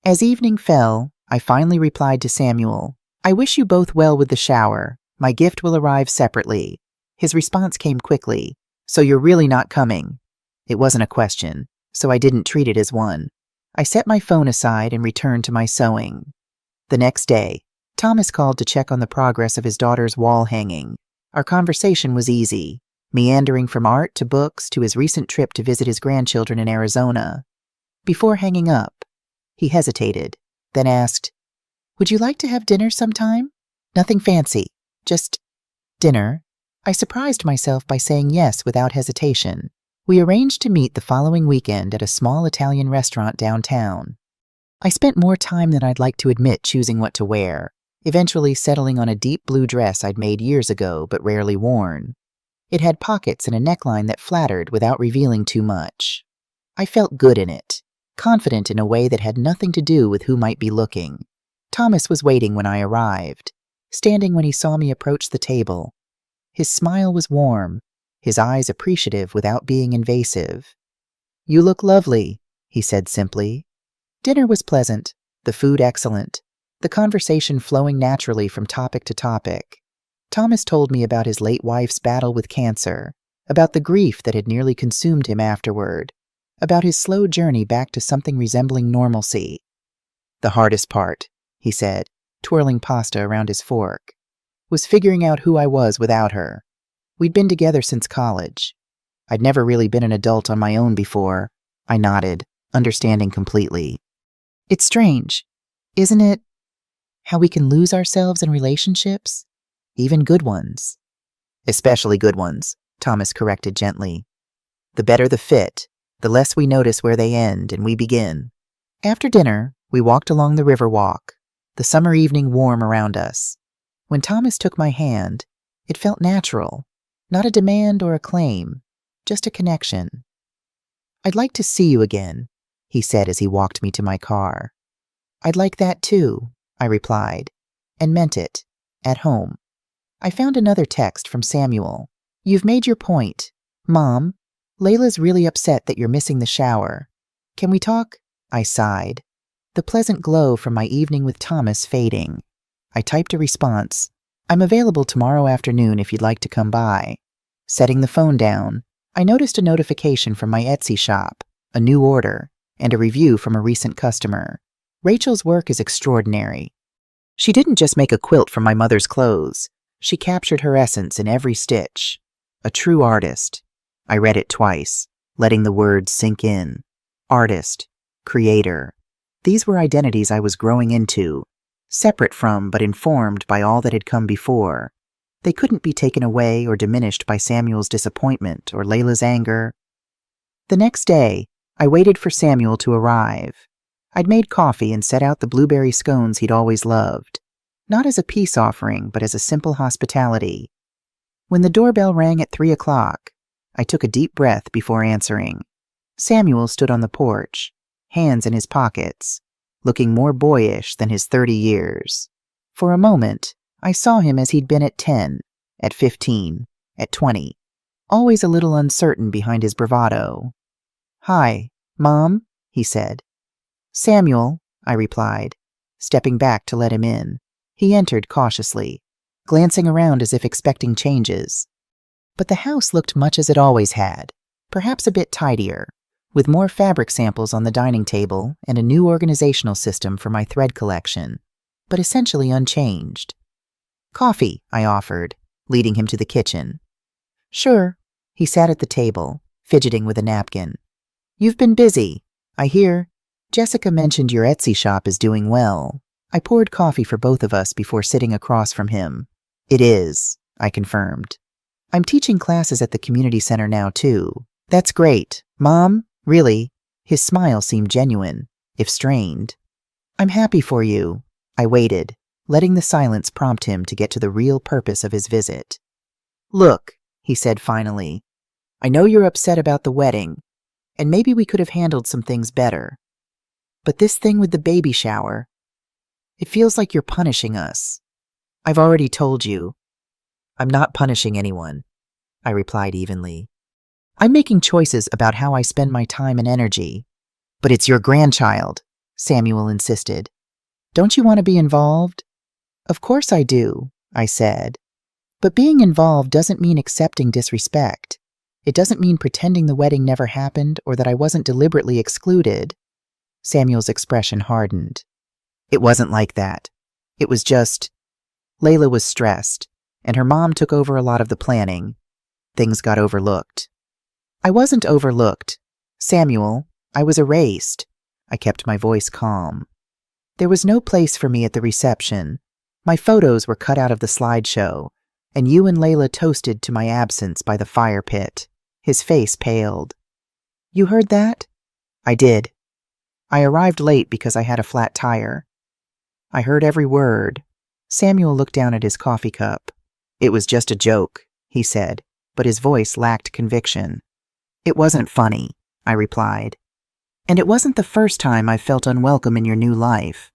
As evening fell, I finally replied to Samuel, "I wish you both well with the shower. My gift will arrive separately." His response came quickly, "So you're really not coming?" It wasn't a question, so I didn't treat it as one. I set my phone aside and returned to my sewing. The next day, Thomas called to check on the progress of his daughter's wall hanging. Our conversation was easy, meandering from art to books to his recent trip to visit his grandchildren in Arizona. Before hanging up, he hesitated, then asked, "Would you like to have dinner sometime? Nothing fancy, just dinner." I surprised myself by saying yes without hesitation. We arranged to meet the following weekend at a small Italian restaurant downtown. I spent more time than I'd like to admit choosing what to wear, eventually settling on a deep blue dress I'd made years ago but rarely worn. It had pockets and a neckline that flattered without revealing too much. I felt good in it, confident in a way that had nothing to do with who might be looking. Thomas was waiting when I arrived, standing when he saw me approach the table. His smile was warm, his eyes appreciative without being invasive. "You look lovely," he said simply. Dinner was pleasant, the food excellent, the conversation flowing naturally from topic to topic. Thomas told me about his late wife's battle with cancer, about the grief that had nearly consumed him afterward, about his slow journey back to something resembling normalcy. "The hardest part," he said, twirling pasta around his fork, "was figuring out who I was without her. We'd been together since college. I'd never really been an adult on my own before." I nodded, understanding completely. "It's strange, isn't it, how we can lose ourselves in relationships? Even good ones." "Especially good ones," Thomas corrected gently. "The better the fit, the less we notice where they end and we begin." After dinner, we walked along the river walk, the summer evening warm around us. When Thomas took my hand, it felt natural, not a demand or a claim, just a connection. "I'd like to see you again," he said as he walked me to my car. "I'd like that too," I replied, and meant it, at home. I found another text from Samuel. "You've made your point. Mom, Layla's really upset that you're missing the shower. Can we talk?" I sighed, the pleasant glow from my evening with Thomas fading. I typed a response. "I'm available tomorrow afternoon if you'd like to come by." Setting the phone down, I noticed a notification from my Etsy shop, a new order, and a review from a recent customer. Rachel's work is extraordinary. She didn't just make a quilt from my mother's clothes. She captured her essence in every stitch. A true artist. I read it twice, letting the words sink in. Artist, creator. These were identities I was growing into, separate from but informed by all that had come before. They couldn't be taken away or diminished by Samuel's disappointment or Layla's anger. The next day, I waited for Samuel to arrive. I'd made coffee and set out the blueberry scones he'd always loved, not as a peace offering, but as a simple hospitality. When the doorbell rang at 3 o'clock, I took a deep breath before answering. Samuel stood on the porch, hands in his pockets, looking more boyish than his 30 years. For a moment, I saw him as he'd been at 10, at 15, at 20, always a little uncertain behind his bravado. "Hi, Mom," he said. "Samuel," I replied, stepping back to let him in. He entered cautiously, glancing around as if expecting changes. But the house looked much as it always had, perhaps a bit tidier, with more fabric samples on the dining table and a new organizational system for my thread collection, but essentially unchanged. "Coffee," I offered, leading him to the kitchen. "Sure." He sat at the table, fidgeting with a napkin. "You've been busy, I hear. Jessica mentioned your Etsy shop is doing well." I poured coffee for both of us before sitting across from him. "It is," I confirmed. "I'm teaching classes at the community center now, too." "That's great. Mom, really?" His smile seemed genuine, if strained. "I'm happy for you." I waited, letting the silence prompt him to get to the real purpose of his visit. "Look," he said finally, "I know you're upset about the wedding, and maybe we could have handled some things better. But this thing with the baby shower, it feels like you're punishing us." "I've already told you. I'm not punishing anyone," I replied evenly. "I'm making choices about how I spend my time and energy." "But it's your grandchild," Samuel insisted. "Don't you want to be involved?" "Of course I do," I said. "But being involved doesn't mean accepting disrespect. It doesn't mean pretending the wedding never happened or that I wasn't deliberately excluded." Samuel's expression hardened. "It wasn't like that. It was just, Layla was stressed, and her mom took over a lot of the planning. Things got overlooked." "I wasn't overlooked. Samuel, I was erased." I kept my voice calm. "There was no place for me at the reception. My photos were cut out of the slideshow, and you and Layla toasted to my absence by the fire pit." His face paled. "You heard that?" "I did." I arrived late because I had a flat tire. I heard every word. Samuel looked down at his coffee cup. It was just a joke, he said, but his voice lacked conviction. It wasn't funny, I replied. And it wasn't the first time I felt unwelcome in your new life.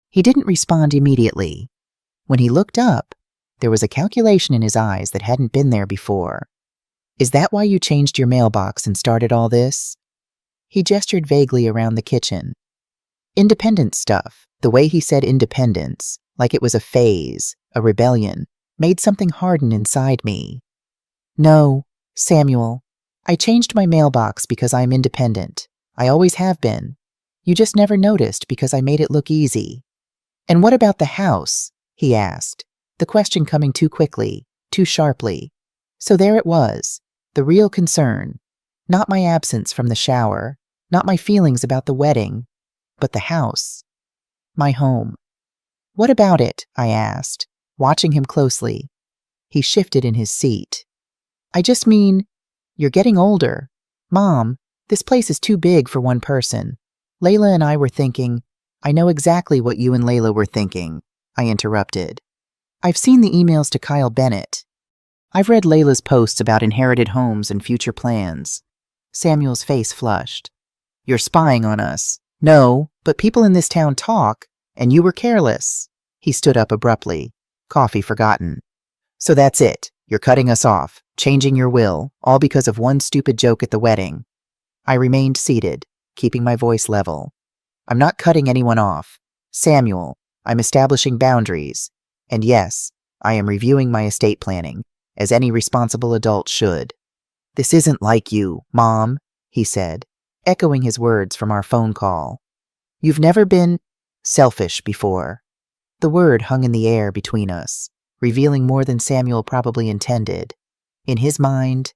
He didn't respond immediately. When he looked up, there was a calculation in his eyes that hadn't been there before. Is that why you changed your mailbox and started all this? He gestured vaguely around the kitchen. Independent stuff, the way he said independence, like it was a phase, a rebellion, made something harden inside me. No, Samuel, I changed my mailbox because I'm independent. I always have been. You just never noticed because I made it look easy. And what about the house? He asked, the question coming too quickly, too sharply. So there it was, the real concern. Not my absence from the shower, not my feelings about the wedding, but the house. My home. What about it? I asked, watching him closely. He shifted in his seat. I just mean, you're getting older. Mom, this place is too big for one person. Layla and I were thinking, I know exactly what you and Layla were thinking, I interrupted. I've seen the emails to Kyle Bennett. I've read Layla's posts about inherited homes and future plans. Samuel's face flushed. You're spying on us. No, but people in this town talk, and you were careless. He stood up abruptly, coffee forgotten. So that's it. You're cutting us off, changing your will, all because of one stupid joke at the wedding. I remained seated, keeping my voice level. I'm not cutting anyone off. Samuel, I'm establishing boundaries. And yes, I am reviewing my estate planning, as any responsible adult should. This isn't like you, Mom, he said, echoing his words from our phone call. You've never been selfish before. The word hung in the air between us, revealing more than Samuel probably intended. In his mind,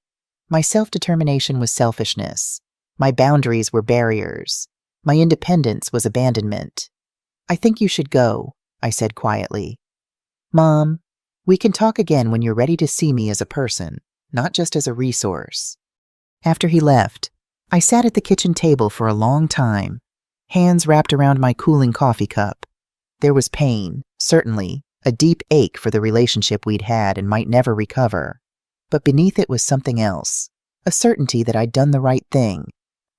my self-determination was selfishness. My boundaries were barriers. My independence was abandonment. I think you should go, I said quietly. Mom, we can talk again when you're ready to see me as a person, not just as a resource. After he left, I sat at the kitchen table for a long time, hands wrapped around my cooling coffee cup. There was pain, certainly, a deep ache for the relationship we'd had and might never recover. But beneath it was something else, a certainty that I'd done the right thing,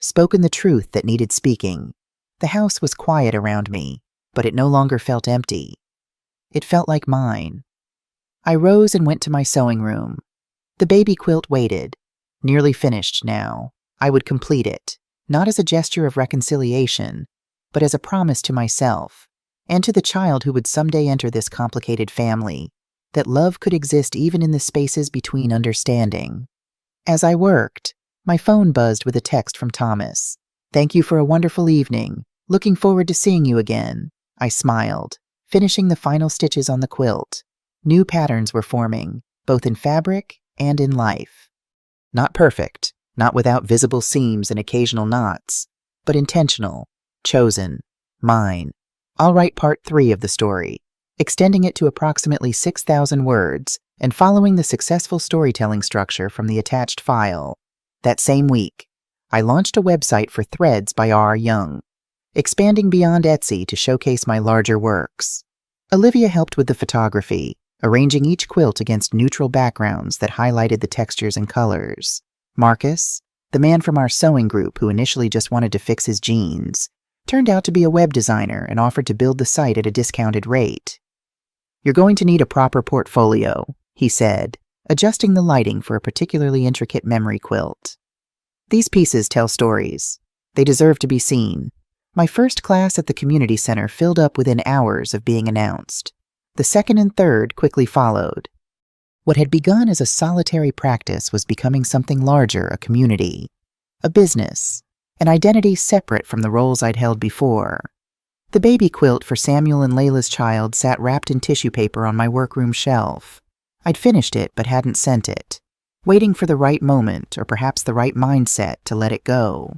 spoken the truth that needed speaking. The house was quiet around me, but it no longer felt empty. It felt like mine. I rose and went to my sewing room. The baby quilt waited, nearly finished now. I would complete it, not as a gesture of reconciliation, but as a promise to myself, and to the child who would someday enter this complicated family, that love could exist even in the spaces between understanding. As I worked, my phone buzzed with a text from Thomas. Thank you for a wonderful evening. Looking forward to seeing you again. I smiled, finishing the final stitches on the quilt. New patterns were forming, both in fabric and in life. Not perfect, not without visible seams and occasional knots, but intentional, chosen, mine. I'll write part 3 of the story, extending it to approximately 6,000 words and following the successful storytelling structure from the attached file. That same week, I launched a website for Threads by R. Young, expanding beyond Etsy to showcase my larger works. Olivia helped with the photography, arranging each quilt against neutral backgrounds that highlighted the textures and colors. Marcus, the man from our sewing group who initially just wanted to fix his jeans, turned out to be a web designer and offered to build the site at a discounted rate. You're going to need a proper portfolio, he said, adjusting the lighting for a particularly intricate memory quilt. These pieces tell stories. They deserve to be seen. My first class at the community center filled up within hours of being announced. The second and third quickly followed. What had begun as a solitary practice was becoming something larger, a community, a business, an identity separate from the roles I'd held before. The baby quilt for Samuel and Layla's child sat wrapped in tissue paper on my workroom shelf. I'd finished it but hadn't sent it, waiting for the right moment or perhaps the right mindset to let it go.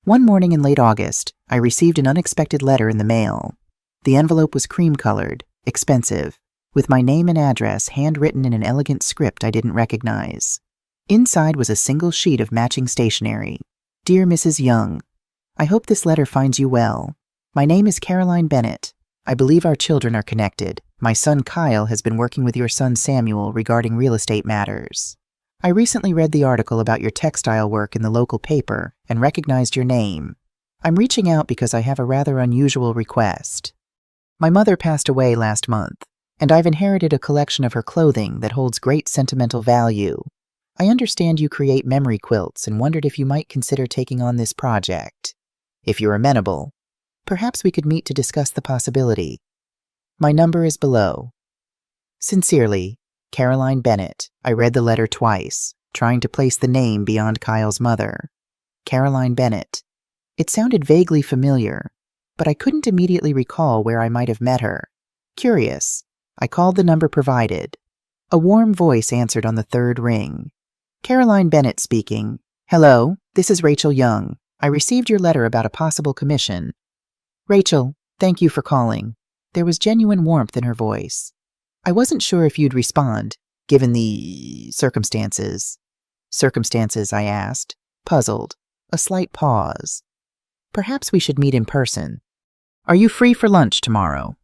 One morning in late August, I received an unexpected letter in the mail. The envelope was cream-colored, expensive, with my name and address handwritten in an elegant script I didn't recognize. Inside was a single sheet of matching stationery. Dear Mrs. Young, I hope this letter finds you well. My name is Caroline Bennett. I believe our children are connected. My son Kyle has been working with your son Samuel regarding real estate matters. I recently read the article about your textile work in the local paper and recognized your name. I'm reaching out because I have a rather unusual request. My mother passed away last month, and I've inherited a collection of her clothing that holds great sentimental value. I understand you create memory quilts and wondered if you might consider taking on this project. If you're amenable, perhaps we could meet to discuss the possibility. My number is below. Sincerely, Caroline Bennett. I read the letter twice, trying to place the name beyond Kyle's mother. Caroline Bennett. It sounded vaguely familiar, but I couldn't immediately recall where I might have met her. Curious, I called the number provided. A warm voice answered on the third ring. Caroline Bennett speaking. Hello, this is Rachel Young. I received your letter about a possible commission. Rachel, thank you for calling. There was genuine warmth in her voice. I wasn't sure if you'd respond, given the circumstances. Circumstances, I asked, puzzled. A slight pause. Perhaps we should meet in person. Are you free for lunch tomorrow?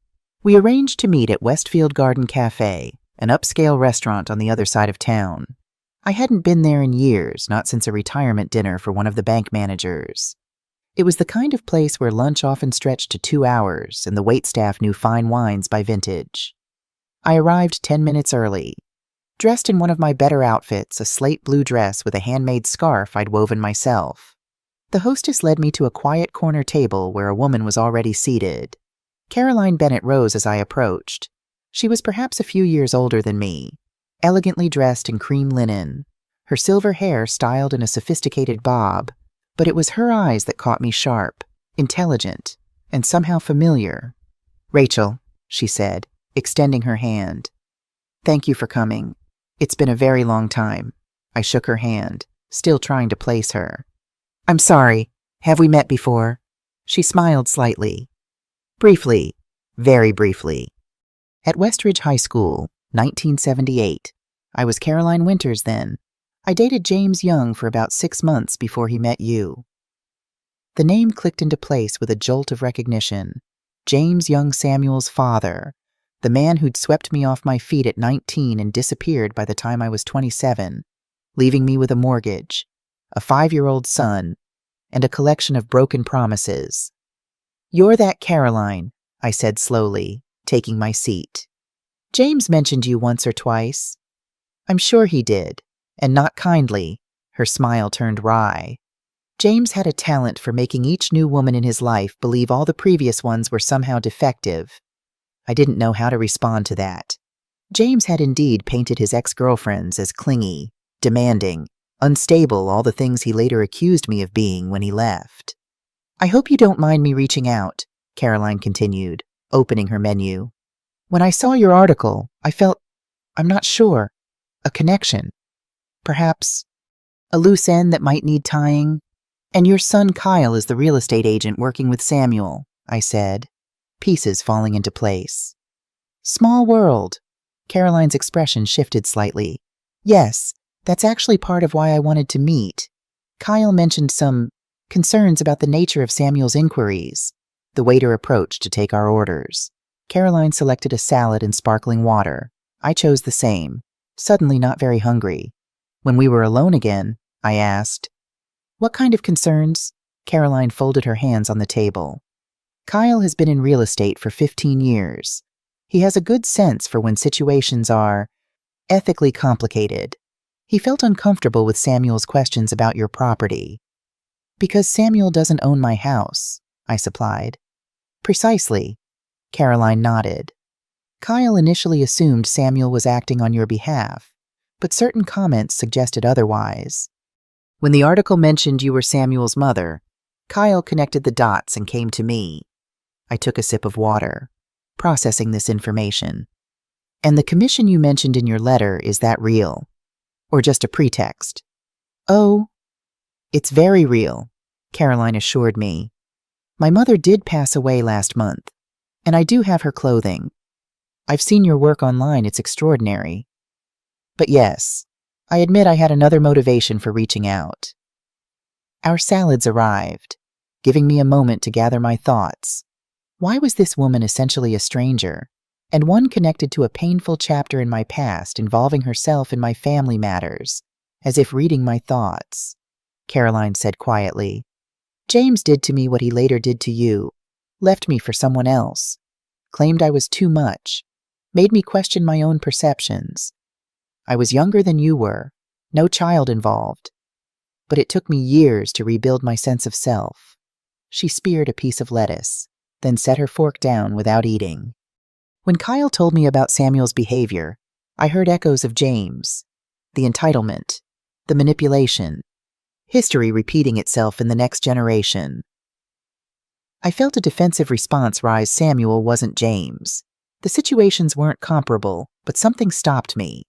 We arranged to meet at Westfield Garden Cafe, an upscale restaurant on the other side of town. I hadn't been there in years, not since a retirement dinner for one of the bank managers. It was the kind of place where lunch often stretched to 2 hours, and the waitstaff knew fine wines by vintage. I arrived 10 minutes early. Dressed in one of my better outfits, a slate blue dress with a handmade scarf I'd woven myself. The hostess led me to a quiet corner table where a woman was already seated. Caroline Bennett rose as I approached. She was perhaps a few years older than me, elegantly dressed in cream linen, her silver hair styled in a sophisticated bob, but it was her eyes that caught me sharp, intelligent, and somehow familiar. Rachel, she said, extending her hand. Thank you for coming. It's been a very long time. I shook her hand, still trying to place her. I'm sorry. Have we met before? She smiled slightly. Briefly, very briefly. At Westridge High School, 1978. I was Caroline Winters then. I dated James Young for about 6 months before he met you. The name clicked into place with a jolt of recognition. James Young Samuel's father, the man who'd swept me off my feet at 19 and disappeared by the time I was 27, leaving me with a mortgage, a 5-year-old son, and a collection of broken promises. You're that Caroline, I said slowly, taking my seat. James mentioned you once or twice. I'm sure he did, and not kindly. Her smile turned wry. James had a talent for making each new woman in his life believe all the previous ones were somehow defective. I didn't know how to respond to that. James had indeed painted his ex-girlfriends as clingy, demanding, unstable, all the things he later accused me of being when he left. I hope you don't mind me reaching out, Caroline continued, opening her menu. When I saw your article, I felt, I'm not sure, a connection. Perhaps a loose end that might need tying. And your son Kyle is the real estate agent working with Samuel, I said, pieces falling into place. Small world. Caroline's expression shifted slightly. Yes, that's actually part of why I wanted to meet. Kyle mentioned some concerns about the nature of Samuel's inquiries. The waiter approached to take our orders. Caroline selected a salad and sparkling water. I chose the same, suddenly not very hungry. When we were alone again, I asked, what kind of concerns? Caroline folded her hands on the table. Kyle has been in real estate for 15 years. He has a good sense for when situations are ethically complicated. He felt uncomfortable with Samuel's questions about your property. Because Samuel doesn't own my house, I supplied. Precisely. Caroline nodded. Kyle initially assumed Samuel was acting on your behalf, but certain comments suggested otherwise. When the article mentioned you were Samuel's mother, Kyle connected the dots and came to me. I took a sip of water, processing this information. And the commission you mentioned in your letter, is that real? Or just a pretext? Oh, it's very real, Caroline assured me. My mother did pass away last month, and I do have her clothing. I've seen your work online, it's extraordinary. But yes, I admit I had another motivation for reaching out. Our salads arrived. giving me a moment to gather my thoughts. Why was this woman essentially a stranger, and one connected to a painful chapter in my past involving herself and my family matters, as if reading my thoughts? Caroline said quietly. James did to me what he later did to you, left me for someone else, claimed I was too much, made me question my own perceptions. I was younger than you were, no child involved, but it took me years to rebuild my sense of self. She speared a piece of lettuce, then set her fork down without eating. When Kyle told me about Samuel's behavior, I heard echoes of James, the entitlement, the manipulation, history repeating itself in the next generation. I felt a defensive response rise. Samuel wasn't James. The situations weren't comparable, but something stopped me.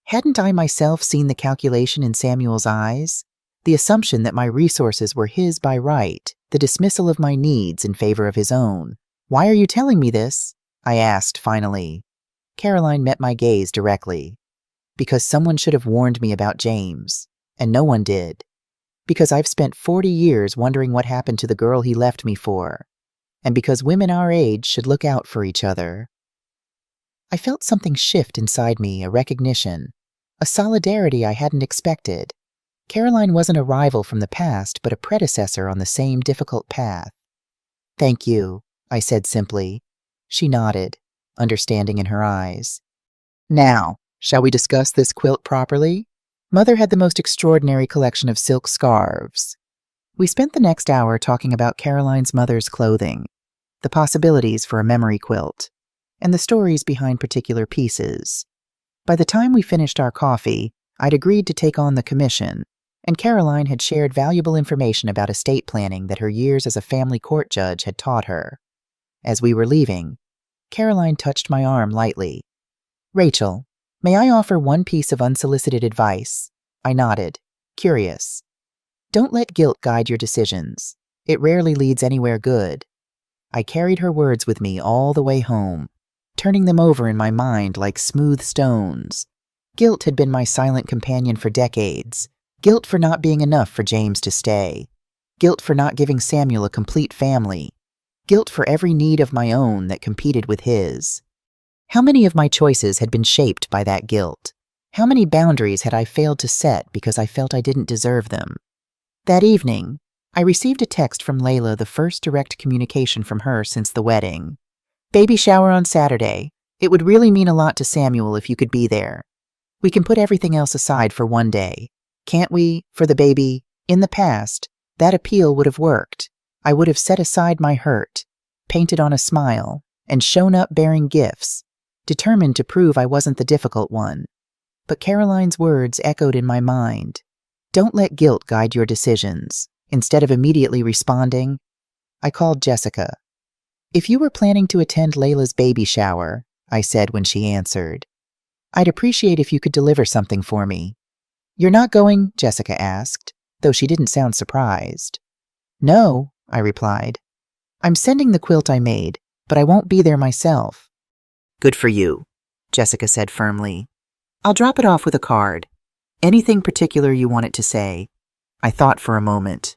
Hadn't I myself seen the calculation in Samuel's eyes? The assumption that my resources were his by right, the dismissal of my needs in favor of his own. Why are you telling me this? I asked finally. Caroline met my gaze directly. Because someone should have warned me about James, and no one did. Because I've spent 40 years wondering what happened to the girl he left me for, and because women our age should look out for each other. I felt something shift inside me, a recognition, a solidarity I hadn't expected. Caroline wasn't a rival from the past, but a predecessor on the same difficult path. Thank you, I said simply. She nodded, understanding in her eyes. Now, shall we discuss this quilt properly? Mother had the most extraordinary collection of silk scarves. We spent the next hour talking about Caroline's mother's clothing, the possibilities for a memory quilt, and the stories behind particular pieces. By the time we finished our coffee, I'd agreed to take on the commission, and Caroline had shared valuable information about estate planning that her years as a family court judge had taught her. As we were leaving, Caroline touched my arm lightly. Rachel, may I offer one piece of unsolicited advice? I nodded, curious. Don't let guilt guide your decisions. It rarely leads anywhere good. I carried her words with me all the way home, turning them over in my mind like smooth stones. Guilt had been my silent companion for decades. Guilt for not being enough for James to stay. Guilt for not giving Samuel a complete family. Guilt for every need of my own that competed with his. How many of my choices had been shaped by that guilt? How many boundaries had I failed to set because I felt I didn't deserve them? That evening, I received a text from Layla, the first direct communication from her since the wedding. Baby shower on Saturday. It would really mean a lot to Samuel if you could be there. We can put everything else aside for one day. Can't we, for the baby? In the past, that appeal would have worked. I would have set aside my hurt, painted on a smile, and shown up bearing gifts, determined to prove I wasn't the difficult one. But Caroline's words echoed in my mind. Don't let guilt guide your decisions. Instead of immediately responding, I called Jessica. If you were planning to attend Layla's baby shower, I said when she answered, I'd appreciate if you could deliver something for me. You're not going? Jessica asked, though she didn't sound surprised. No, I replied. I'm sending the quilt I made, but I won't be there myself. Good for you, Jessica said firmly. I'll drop it off with a card. Anything particular you want it to say? I thought for a moment.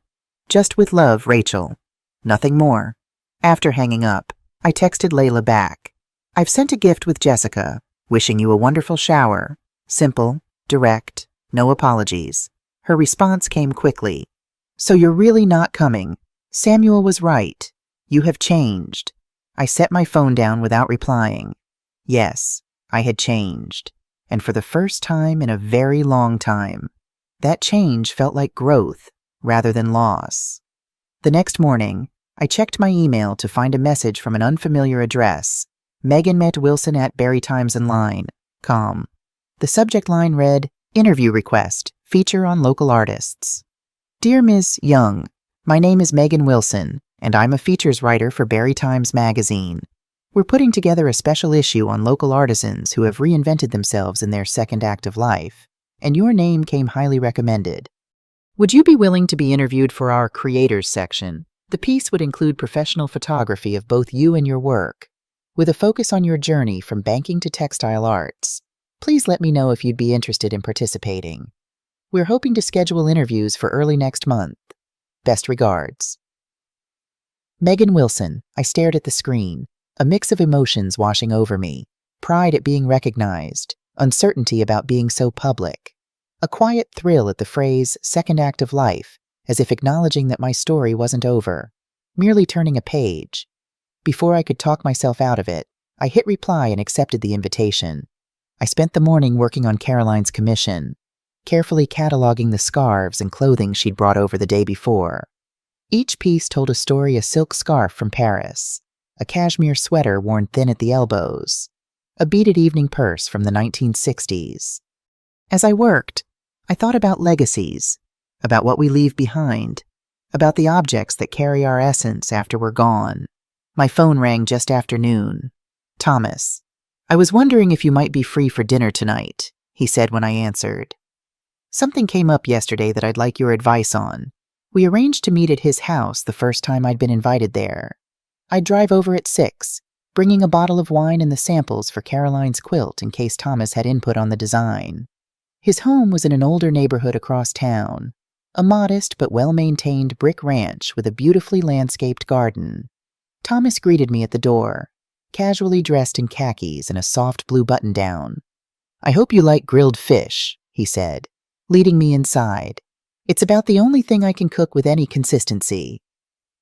Just with love, Rachel. Nothing more. After hanging up, I texted Layla back. I've sent a gift with Jessica, wishing you a wonderful shower. Simple, direct, no apologies. Her response came quickly. So you're really not coming? Samuel was right. You have changed. I set my phone down without replying. Yes, I had changed. And for the first time in a very long time, that change felt like growth rather than loss. The next morning, I checked my email to find a message from an unfamiliar address, Megan met Wilson at BerryTimesOnline.com. The subject line read, Interview Request, Feature on Local Artists. Dear Ms. Young, my name is Megan Wilson, and I'm a features writer for Berry Times Magazine. We're putting together a special issue on local artisans who have reinvented themselves in their second act of life, and your name came highly recommended. Would you be willing to be interviewed for our Creators section? The piece would include professional photography of both you and your work, with a focus on your journey from banking to textile arts. Please let me know if you'd be interested in participating. We're hoping to schedule interviews for early next month. Best regards. Megan Wilson. I stared at the screen, a mix of emotions washing over me. Pride at being recognized, uncertainty about being so public. A quiet thrill at the phrase, second act of life, as if acknowledging that my story wasn't over, merely turning a page. Before I could talk myself out of it, I hit reply and accepted the invitation. I spent the morning working on Caroline's commission, carefully cataloging the scarves and clothing she'd brought over the day before. Each piece told a story: a silk scarf from Paris, a cashmere sweater worn thin at the elbows, a beaded evening purse from the 1960s. As I worked, I thought about legacies, about what we leave behind, about the objects that carry our essence after we're gone. My phone rang just after noon. Thomas. I was wondering if you might be free for dinner tonight, he said when I answered. Something came up yesterday that I'd like your advice on. We arranged to meet at his house the first time I'd been invited there. I'd drive over at 6, bringing a bottle of wine and the samples for Caroline's quilt in case Thomas had input on the design. His home was in an older neighborhood across town, a modest but well-maintained brick ranch with a beautifully landscaped garden. Thomas greeted me at the door, casually dressed in khakis and a soft blue button-down. I hope you like grilled fish, he said, leading me inside. It's about the only thing I can cook with any consistency.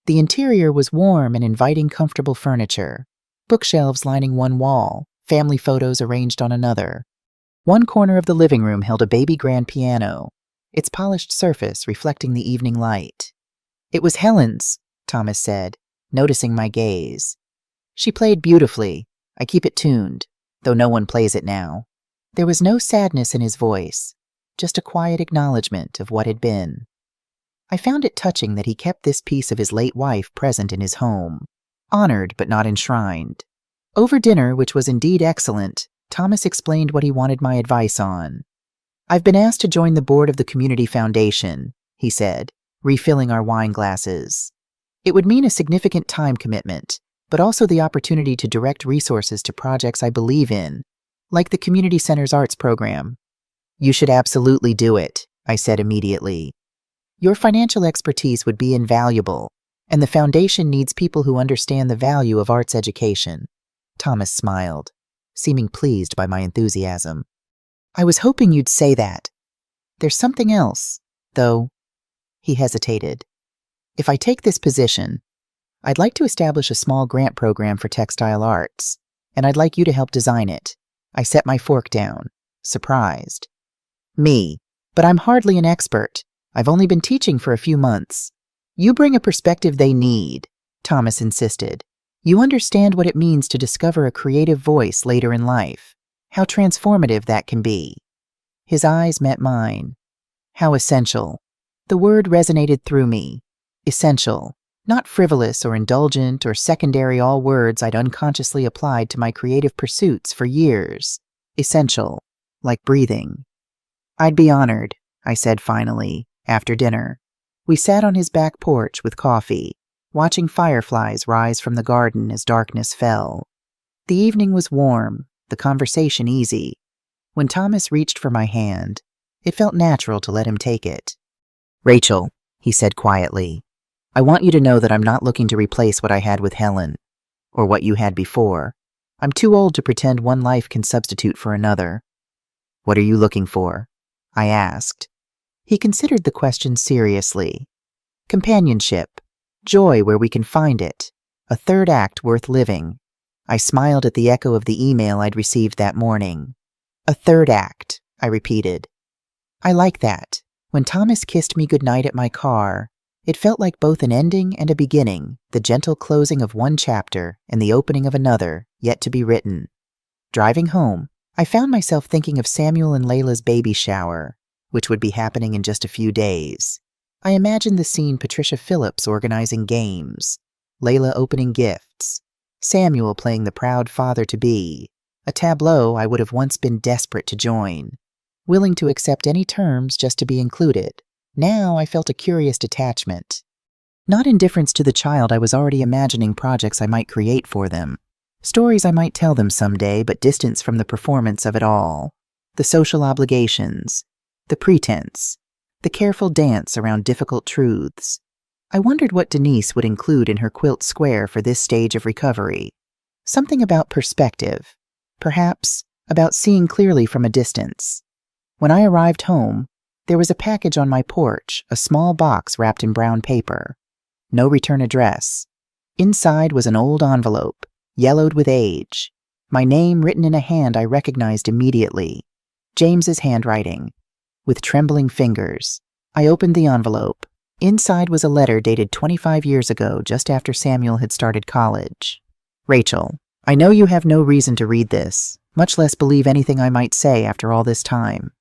The interior was warm and inviting, comfortable furniture, bookshelves lining one wall, family photos arranged on another. One corner of the living room held a baby grand piano, its polished surface reflecting the evening light. It was Helen's, Thomas said, noticing my gaze. She played beautifully. I keep it tuned, though no one plays it now. There was no sadness in his voice, just a quiet acknowledgement of what had been. I found it touching that he kept this piece of his late wife present in his home, honored but not enshrined. Over dinner, which was indeed excellent, Thomas explained what he wanted my advice on. I've been asked to join the board of the Community Foundation, he said, refilling our wine glasses. It would mean a significant time commitment, but also the opportunity to direct resources to projects I believe in, like the Community Center's arts program. You should absolutely do it, I said immediately. Your financial expertise would be invaluable, and the foundation needs people who understand the value of arts education. Thomas smiled, seeming pleased by my enthusiasm. I was hoping you'd say that. There's something else, though. He hesitated. If I take this position, I'd like to establish a small grant program for textile arts, and I'd like you to help design it. I set my fork down, surprised. Me, but I'm hardly an expert. I've only been teaching for a few months. You bring a perspective they need, Thomas insisted. You understand what it means to discover a creative voice later in life, how transformative that can be. His eyes met mine. How essential. The word resonated through me. Essential. Not frivolous or indulgent or secondary, all words I'd unconsciously applied to my creative pursuits for years. Essential. Like breathing. I'd be honored, I said finally, after dinner. We sat on his back porch with coffee, watching fireflies rise from the garden as darkness fell. The evening was warm, the conversation easy. When Thomas reached for my hand, it felt natural to let him take it. Rachel, he said quietly, I want you to know that I'm not looking to replace what I had with Helen, or what you had before. I'm too old to pretend one life can substitute for another. What are you looking for? I asked. He considered the question seriously. Companionship, joy where we can find it, a third act worth living. I smiled at the echo of the email I'd received that morning. A third act, I repeated. I like that. When Thomas kissed me goodnight at my car, it felt like both an ending and a beginning, the gentle closing of one chapter and the opening of another, yet to be written. Driving home, I found myself thinking of Samuel and Layla's baby shower, which would be happening in just a few days. I imagined the scene: Patricia Phillips organizing games, Layla opening gifts, Samuel playing the proud father-to-be, a tableau I would have once been desperate to join, willing to accept any terms just to be included. Now I felt a curious detachment. Not indifference to the child, I was already imagining projects I might create for them, stories I might tell them someday, but distance from the performance of it all, the social obligations, the pretense, the careful dance around difficult truths. I wondered what Denise would include in her quilt square for this stage of recovery. Something about perspective, perhaps about seeing clearly from a distance. When I arrived home, there was a package on my porch, a small box wrapped in brown paper. No return address. Inside was an old envelope, yellowed with age. My name written in a hand I recognized immediately. James's handwriting. With trembling fingers, I opened the envelope. Inside was a letter dated 25 years ago, just after Samuel had started college. Rachel, I know you have no reason to read this, much less believe anything I might say after all this time.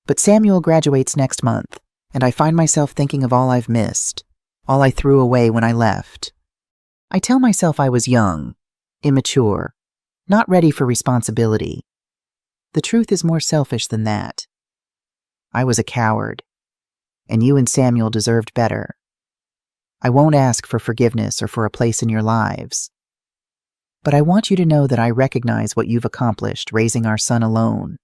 But Samuel graduates next month, and I find myself thinking of all I've missed, all I threw away when I left. I tell myself I was young, immature, not ready for responsibility. The truth is more selfish than that. I was a coward, and you and Samuel deserved better. I won't ask for forgiveness or for a place in your lives. But I want you to know that I recognize what you've accomplished raising our son alone,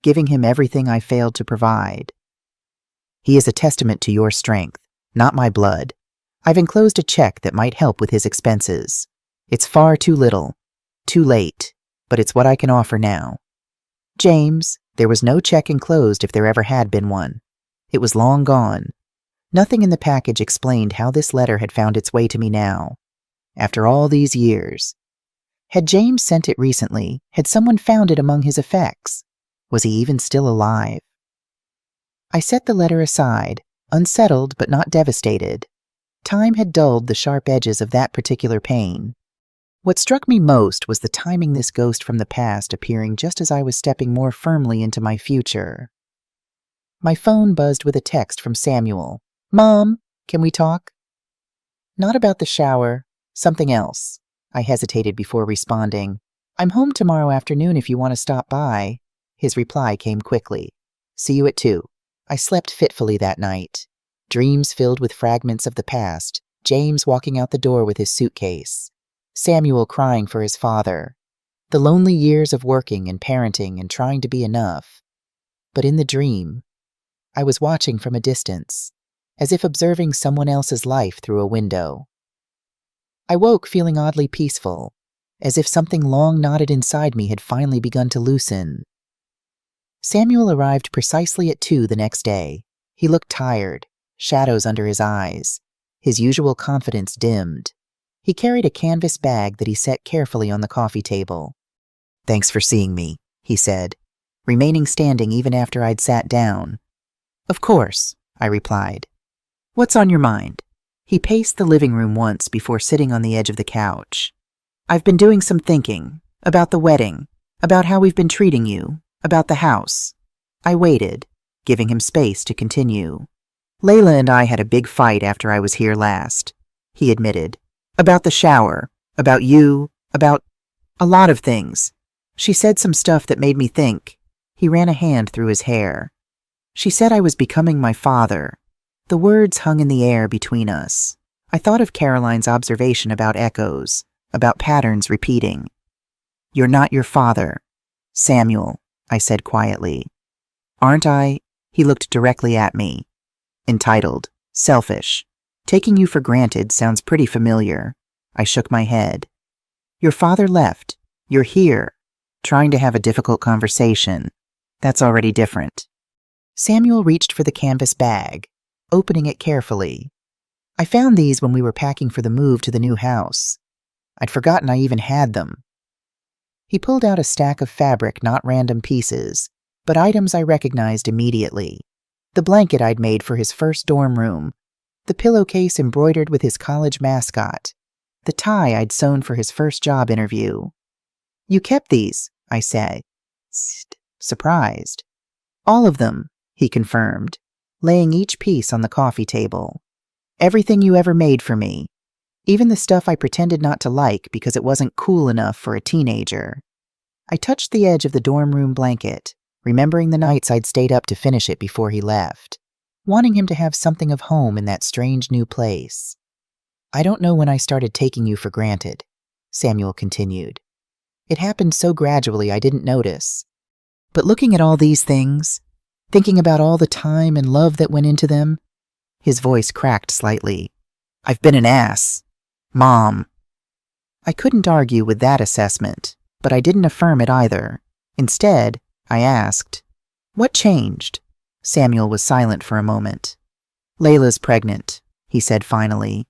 giving him everything I failed to provide. He is a testament to your strength, not my blood. I've enclosed a check that might help with his expenses. It's far too little, too late, but it's what I can offer now. James, there was no check enclosed if there ever had been one. It was long gone. Nothing in the package explained how this letter had found its way to me now. After all these years. Had James sent it recently? Had someone found it among his effects? Was he even still alive? I set the letter aside, unsettled but not devastated. Time had dulled the sharp edges of that particular pain. What struck me most was the timing this ghost from the past appearing just as I was stepping more firmly into my future. My phone buzzed with a text from Samuel. "Mom, can we talk?" "Not about the shower, something else." I hesitated before responding. "I'm home tomorrow afternoon if you want to stop by." His reply came quickly. "See you at 2. I slept fitfully that night. Dreams filled with fragments of the past, James walking out the door with his suitcase, Samuel crying for his father, the lonely years of working and parenting and trying to be enough. But in the dream, I was watching from a distance, as if observing someone else's life through a window. I woke feeling oddly peaceful, as if something long knotted inside me had finally begun to loosen. Samuel arrived precisely at 2 the next day. He looked tired, shadows under his eyes. His usual confidence dimmed. He carried a canvas bag that he set carefully on the coffee table. "Thanks for seeing me," he said, remaining standing even after I'd sat down. "Of course," I replied. "What's on your mind?" He paced the living room once before sitting on the edge of the couch. "I've been doing some thinking, about the wedding, about how we've been treating you, about the house." I waited, giving him space to continue. "Layla and I had a big fight after I was here last," he admitted. "About the shower, about you, about a lot of things. She said some stuff that made me think." He ran a hand through his hair. "She said I was becoming my father." The words hung in the air between us. I thought of Caroline's observation about echoes, about patterns repeating. "You're not your father, Samuel," I said quietly. "Aren't I?" He looked directly at me. "Entitled, selfish. Taking you for granted sounds pretty familiar." I shook my head. "Your father left. You're here, trying to have a difficult conversation. That's already different." Samuel reached for the canvas bag, opening it carefully. "I found these when we were packing for the move to the new house. I'd forgotten I even had them." He pulled out a stack of fabric, not random pieces, but items I recognized immediately. The blanket I'd made for his first dorm room, the pillowcase embroidered with his college mascot, the tie I'd sewn for his first job interview. "You kept these," I said, surprised. "All of them," he confirmed, laying each piece on the coffee table. "Everything you ever made for me. Even the stuff I pretended not to like because it wasn't cool enough for a teenager." I touched the edge of the dorm room blanket, remembering the nights I'd stayed up to finish it before he left, wanting him to have something of home in that strange new place. "I don't know when I started taking you for granted," Samuel continued. "It happened so gradually I didn't notice. But looking at all these things, thinking about all the time and love that went into them," his voice cracked slightly, I've been an ass. Mom. I couldn't argue with that assessment, but I didn't affirm it either. Instead, I asked, "What changed?" Samuel was silent for a moment. "Layla's pregnant," he said finally.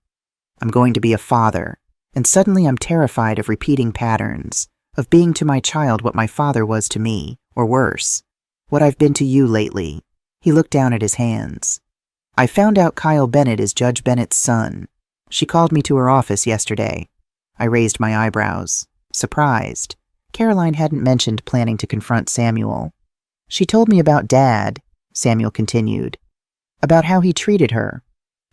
"I'm going to be a father, and suddenly I'm terrified of repeating patterns, of being to my child what my father was to me, or worse, what I've been to you lately." He looked down at his hands. "I found out Kyle Bennett is Judge Bennett's son. She called me to her office yesterday." I raised my eyebrows, surprised. Caroline hadn't mentioned planning to confront Samuel. "She told me about Dad," Samuel continued, "about how he treated her.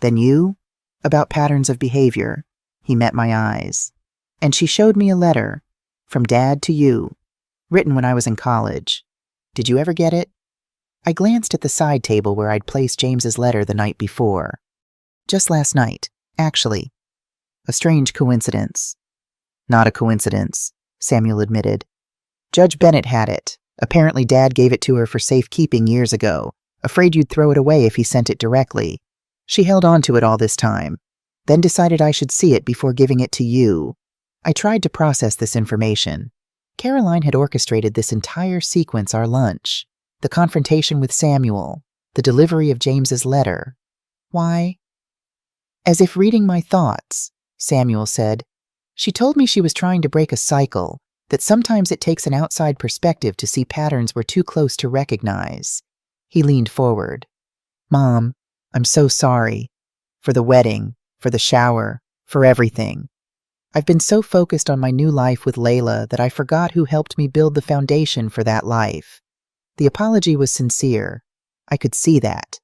Then you, about patterns of behavior." He met my eyes. "And she showed me a letter, from Dad to you, written when I was in college. Did you ever get it?" I glanced at the side table where I'd placed James's letter the night before. "Just last night, actually. A strange coincidence." "Not a coincidence," Samuel admitted. "Judge Bennett had it. Apparently Dad gave it to her for safekeeping years ago, afraid you'd throw it away if he sent it directly. She held on to it all this time, then decided I should see it before giving it to you." I tried to process this information. Caroline had orchestrated this entire sequence: our lunch, the confrontation with Samuel, the delivery of James's letter. Why? As if reading my thoughts, Samuel said, "She told me she was trying to break a cycle, that sometimes it takes an outside perspective to see patterns we're too close to recognize." He leaned forward. "Mom, I'm so sorry. For the wedding, for the shower, for everything. I've been so focused on my new life with Layla that I forgot who helped me build the foundation for that life." The apology was sincere. I could see that.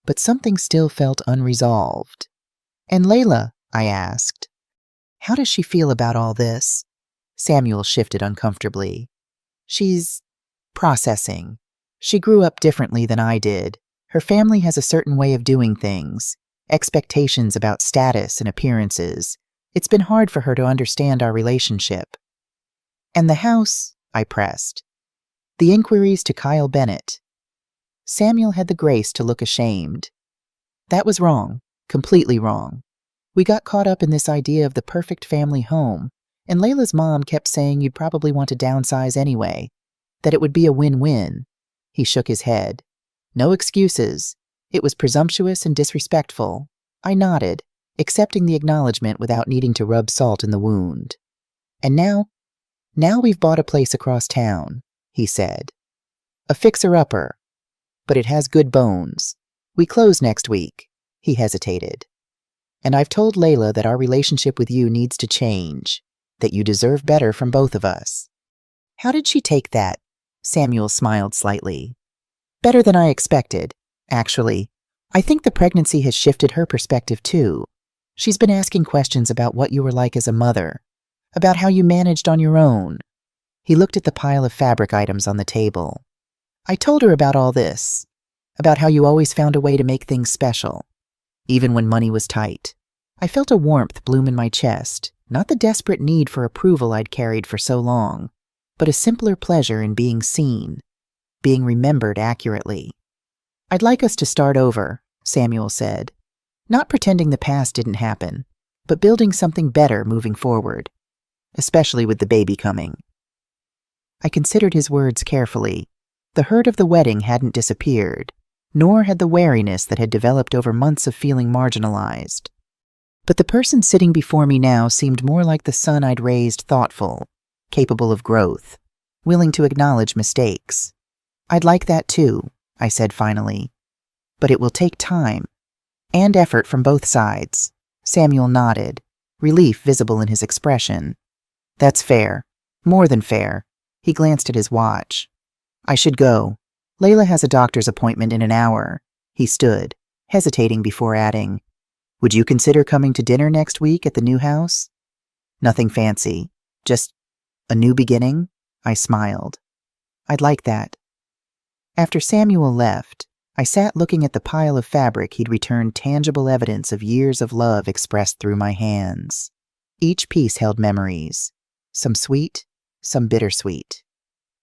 But something still felt unresolved. "And Layla?" I asked. "How does she feel about all this?" Samuel shifted uncomfortably. "She's processing. She grew up differently than I did. Her family has a certain way of doing things, expectations about status and appearances. It's been hard for her to understand our relationship." "And the house?" I pressed. "The inquiries to Kyle Bennett." Samuel had the grace to look ashamed. "That was wrong, completely wrong. We got caught up in this idea of the perfect family home, and Layla's mom kept saying you'd probably want to downsize anyway, that it would be a win-win." He shook his head. "No excuses. It was presumptuous and disrespectful." I nodded, accepting the acknowledgement without needing to rub salt in the wound. "And now we've bought a place across town," he said. "A fixer-upper. But it has good bones. We close next week." He hesitated. "And I've told Layla that our relationship with you needs to change, that you deserve better from both of us." "How did she take that?" Samuel smiled slightly. "Better than I expected, actually. I think the pregnancy has shifted her perspective too. She's been asking questions about what you were like as a mother, about how you managed on your own." He looked at the pile of fabric items on the table. "I told her about all this, about how you always found a way to make things special, even when money was tight." I felt a warmth bloom in my chest, not the desperate need for approval I'd carried for so long, but a simpler pleasure in being seen, being remembered accurately. "I'd like us to start over," Samuel said. "Not pretending the past didn't happen, but building something better moving forward, especially with the baby coming." I considered his words carefully. The hurt of the wedding hadn't disappeared, nor had the wariness that had developed over months of feeling marginalized. But the person sitting before me now seemed more like the son I'd raised, thoughtful, capable of growth, willing to acknowledge mistakes. "I'd like that too," I said finally. "But it will take time and effort from both sides." Samuel nodded, relief visible in his expression. "That's fair. More than fair." He glanced at his watch. "I should go. Layla has a doctor's appointment in an hour." He stood, hesitating before adding, "Would you consider coming to dinner next week at the new house?" "Nothing fancy. Just a new beginning?" I smiled. "I'd like that." After Samuel left, I sat looking at the pile of fabric he'd returned, tangible evidence of years of love expressed through my hands. Each piece held memories, some sweet, some bittersweet.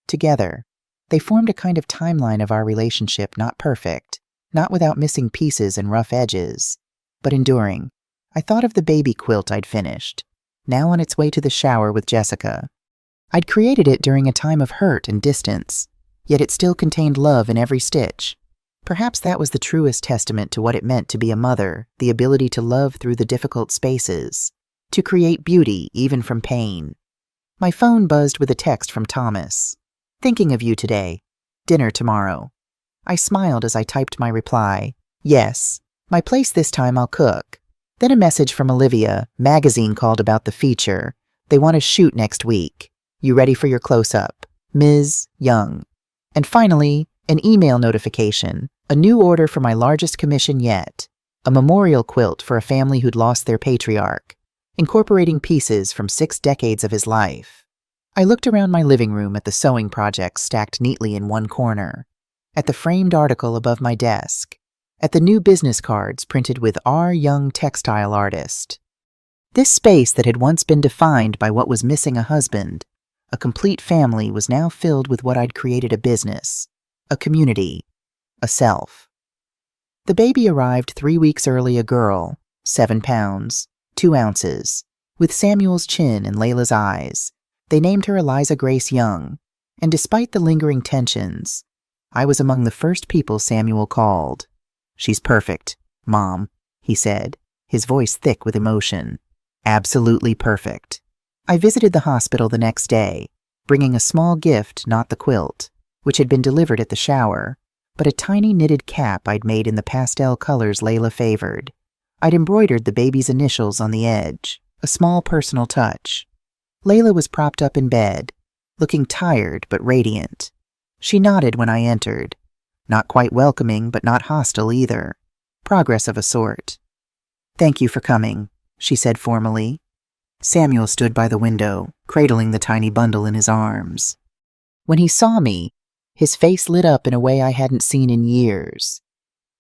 Together, they formed a kind of timeline of our relationship, not perfect, not without missing pieces and rough edges, but enduring, I thought of the baby quilt I'd finished, now on its way to the shower with Jessica. I'd created it during a time of hurt and distance, yet it still contained love in every stitch. Perhaps that was the truest testament to what it meant to be a mother, the ability to love through the difficult spaces, to create beauty even from pain. My phone buzzed with a text from Thomas. "Thinking of you today. Dinner tomorrow." I smiled as I typed my reply. "Yes. My place this time I'll cook." Then a message from Olivia. Magazine called about the feature. They want to shoot next week. You ready for your close-up? Ms. Young. And finally, an email notification. A new order for my largest commission yet. A memorial quilt for a family who'd lost their patriarch, incorporating pieces from 6 decades of his life. I looked around my living room at the sewing projects stacked neatly in one corner, at the framed article above my desk, at the new business cards printed with R. Young Textile Artist. This space that had once been defined by what was missing a husband, a complete family, was now filled with what I'd created: a business, a community, a self. The baby arrived 3 weeks early, a girl, 7 pounds, 2 ounces, with Samuel's chin and Layla's eyes. They named her Eliza Grace Young, and despite the lingering tensions, I was among the first people Samuel called. "She's perfect, Mom," he said, his voice thick with emotion. "Absolutely perfect." I visited the hospital the next day, bringing a small gift, not the quilt, which had been delivered at the shower, but a tiny knitted cap I'd made in the pastel colors Layla favored. I'd embroidered the baby's initials on the edge, a small personal touch. Layla was propped up in bed, looking tired but radiant. She nodded when I entered. Not quite welcoming, but not hostile either. Progress of a sort. "Thank you for coming," she said formally. Samuel stood by the window, cradling the tiny bundle in his arms. When he saw me, his face lit up in a way I hadn't seen in years.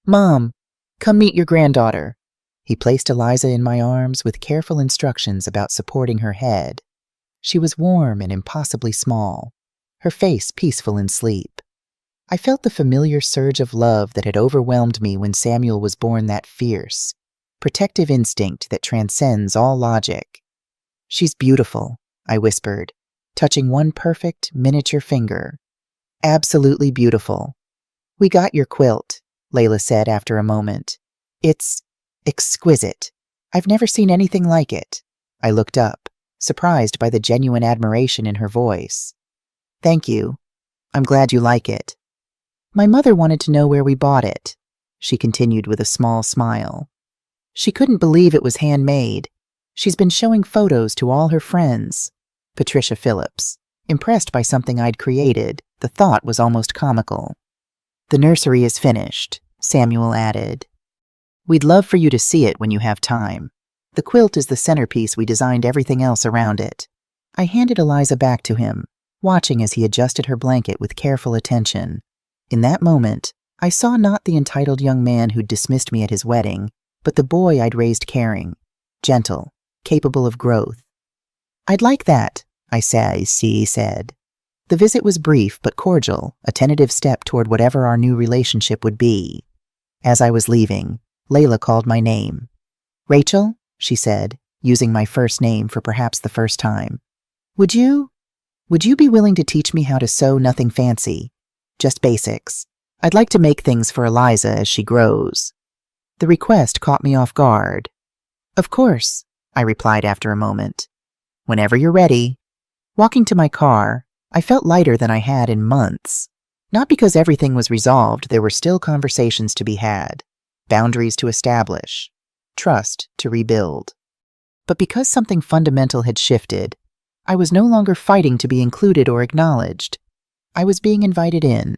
"Mom, come meet your granddaughter." He placed Eliza in my arms with careful instructions about supporting her head. She was warm and impossibly small, her face peaceful in sleep. I felt the familiar surge of love that had overwhelmed me when Samuel was born, that fierce, protective instinct that transcends all logic. "She's beautiful," I whispered, touching one perfect, miniature finger. "Absolutely beautiful." "We got your quilt," Layla said after a moment. "It's exquisite. I've never seen anything like it." I looked up, surprised by the genuine admiration in her voice. "Thank you. I'm glad you like it." "My mother wanted to know where we bought it," she continued with a small smile. "She couldn't believe it was handmade. She's been showing photos to all her friends." Patricia Phillips, impressed by something I'd created. The thought was almost comical. "The nursery is finished," Samuel added. "We'd love for you to see it when you have time. The quilt is the centerpiece. We designed everything else around it." I handed Eliza back to him, watching as he adjusted her blanket with careful attention. In that moment, I saw not the entitled young man who'd dismissed me at his wedding, but the boy I'd raised caring, gentle, capable of growth. "I'd like that," I said. The visit was brief but cordial, a tentative step toward whatever our new relationship would be. As I was leaving, Layla called my name. "Rachel," she said, using my first name for perhaps the first time. Would you be willing to teach me how to sew? Nothing fancy, just basics. I'd like to make things for Eliza as she grows." The request caught me off guard. "Of course," I replied after a moment. "Whenever you're ready." Walking to my car, I felt lighter than I had in months. Not because everything was resolved. There were still conversations to be had, boundaries to establish, trust to rebuild. But because something fundamental had shifted, I was no longer fighting to be included or acknowledged. I was being invited in,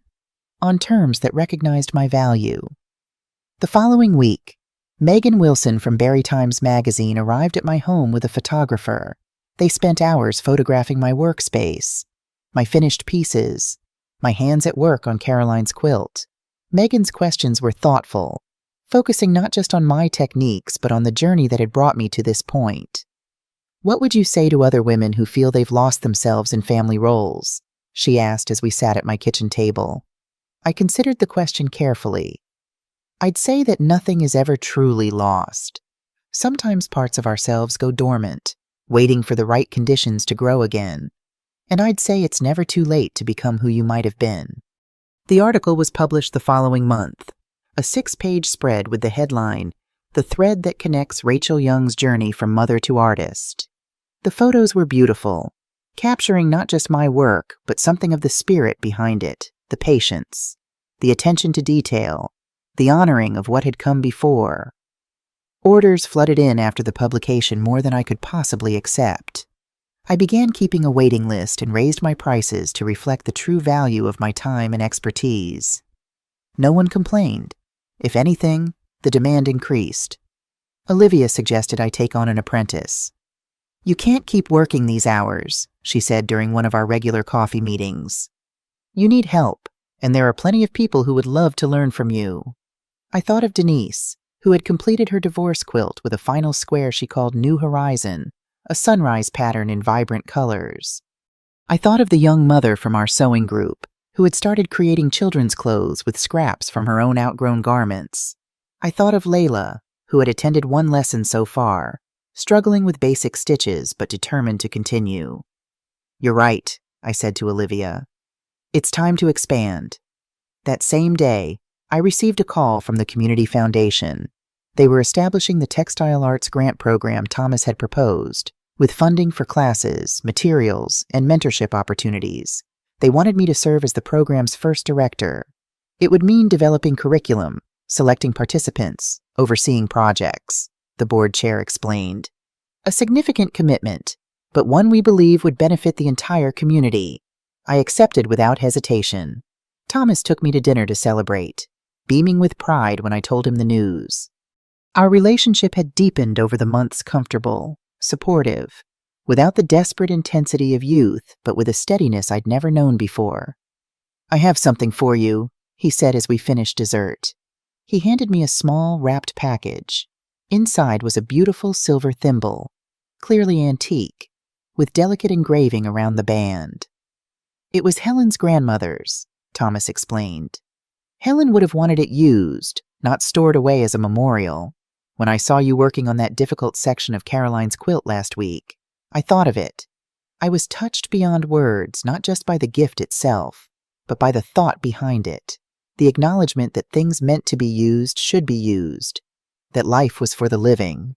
on terms that recognized my value. The following week, Megan Wilson from Barry Times Magazine arrived at my home with a photographer. They spent hours photographing my workspace, my finished pieces, my hands at work on Caroline's quilt. Megan's questions were thoughtful, focusing not just on my techniques, but on the journey that had brought me to this point. "What would you say to other women who feel they've lost themselves in family roles?" she asked as we sat at my kitchen table. I considered the question carefully. I'd say that nothing is ever truly lost. Sometimes parts of ourselves go dormant, waiting for the right conditions to grow again. And I'd say it's never too late to become who you might have been. The article was published the following month, a 6-page spread with the headline, "The Thread That Connects Rachel Young's Journey from Mother to Artist." The photos were beautiful, capturing not just my work, but something of the spirit behind it, the patience, the attention to detail, the honoring of what had come before. Orders flooded in after the publication, more than I could possibly accept. I began keeping a waiting list and raised my prices to reflect the true value of my time and expertise. No one complained. If anything, the demand increased. Olivia suggested I take on an apprentice. "You can't keep working these hours," she said during one of our regular coffee meetings. "You need help, and there are plenty of people who would love to learn from you." I thought of Denise, who had completed her divorce quilt with a final square she called New Horizon, a sunrise pattern in vibrant colors. I thought of the young mother from our sewing group, who had started creating children's clothes with scraps from her own outgrown garments. I thought of Layla, who had attended one lesson so far, struggling with basic stitches but determined to continue. "You're right," I said to Olivia. "It's time to expand." That same day, I received a call from the Community Foundation. They were establishing the Textile Arts grant program Thomas had proposed, with funding for classes, materials, and mentorship opportunities. They wanted me to serve as the program's first director. It would mean developing curriculum, selecting participants, overseeing projects, the board chair explained. A significant commitment, but one we believe would benefit the entire community. I accepted without hesitation. Thomas took me to dinner to celebrate, beaming with pride when I told him the news. Our relationship had deepened over the months, comfortable, supportive, without the desperate intensity of youth, but with a steadiness I'd never known before. "I have something for you," he said as we finished dessert. He handed me a small, wrapped package. Inside was a beautiful silver thimble, clearly antique, with delicate engraving around the band. "It was Helen's grandmother's," Thomas explained. "Helen would have wanted it used, not stored away as a memorial. When I saw you working on that difficult section of Caroline's quilt last week, I thought of it. I was touched beyond words, not just by the gift itself, but by the thought behind it, the acknowledgement that things meant to be used should be used, that life was for the living."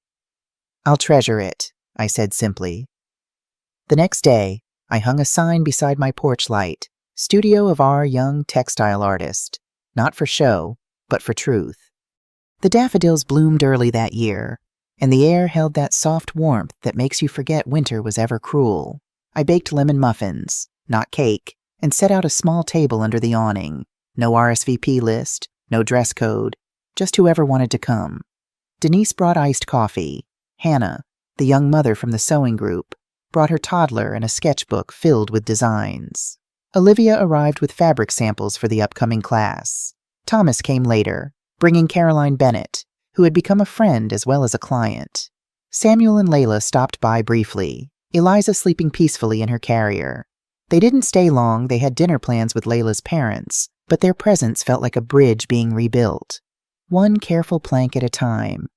"I'll treasure it," I said simply. The next day, I hung a sign beside my porch light, "Studio of our young textile artist," not for show, but for truth. The daffodils bloomed early that year, and the air held that soft warmth that makes you forget winter was ever cruel. I baked lemon muffins, not cake, and set out a small table under the awning. No RSVP list, no dress code, just whoever wanted to come. Denise brought iced coffee. Hannah, the young mother from the sewing group, brought her toddler and a sketchbook filled with designs. Olivia arrived with fabric samples for the upcoming class. Thomas came later, bringing Caroline Bennett, who had become a friend as well as a client. Samuel and Layla stopped by briefly, Eliza sleeping peacefully in her carrier. They didn't stay long. They had dinner plans with Layla's parents, but their presence felt like a bridge being rebuilt, one careful plank at a time.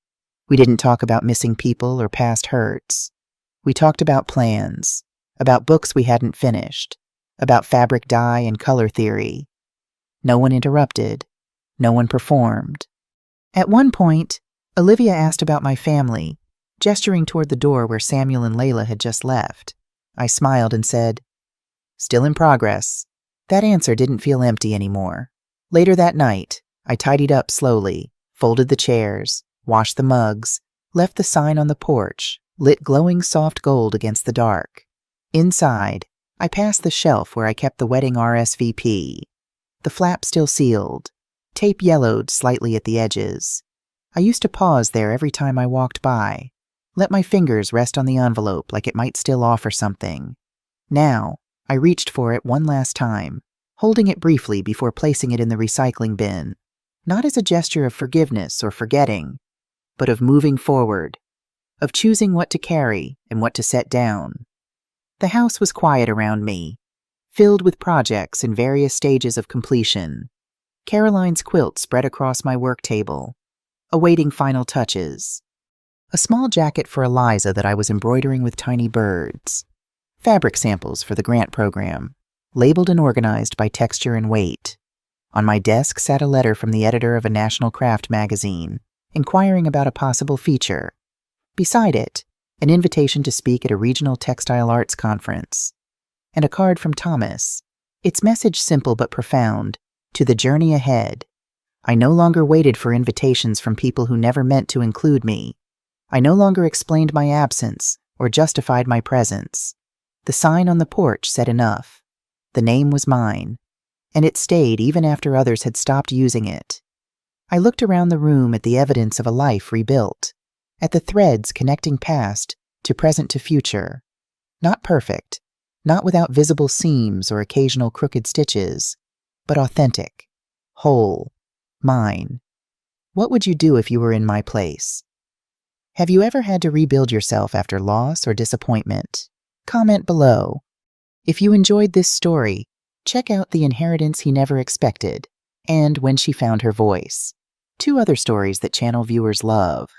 We didn't talk about missing people or past hurts. We talked about plans, about books we hadn't finished, about fabric dye and color theory. No one interrupted. No one performed. At one point, Olivia asked about my family, gesturing toward the door where Samuel and Layla had just left. I smiled and said, "Still in progress." That answer didn't feel empty anymore. Later that night, I tidied up slowly, folded the chairs, washed the mugs, left the sign on the porch, lit glowing soft gold against the dark. Inside, I passed the shelf where I kept the wedding RSVP. The flap still sealed. Tape yellowed slightly at the edges. I used to pause there every time I walked by, let my fingers rest on the envelope like it might still offer something. Now, I reached for it one last time, holding it briefly before placing it in the recycling bin, not as a gesture of forgiveness or forgetting, but of moving forward, of choosing what to carry and what to set down. The house was quiet around me, filled with projects in various stages of completion. Caroline's quilt spread across my work table, awaiting final touches. A small jacket for Eliza that I was embroidering with tiny birds. Fabric samples for the grant program, labeled and organized by texture and weight. On my desk sat a letter from the editor of a national craft magazine, inquiring about a possible feature. Beside it, an invitation to speak at a regional textile arts conference. And a card from Thomas. Its message simple but profound, to the journey ahead. I no longer waited for invitations from people who never meant to include me. I no longer explained my absence or justified my presence. The sign on the porch said enough. The name was mine, and it stayed even after others had stopped using it. I looked around the room at the evidence of a life rebuilt, at the threads connecting past to present to future. Not perfect, not without visible seams or occasional crooked stitches, but authentic, whole, mine. What would you do if you were in my place? Have you ever had to rebuild yourself after loss or disappointment? Comment below. If you enjoyed this story, check out The Inheritance He Never Expected and When She Found Her Voice, 2 other stories that channel viewers love.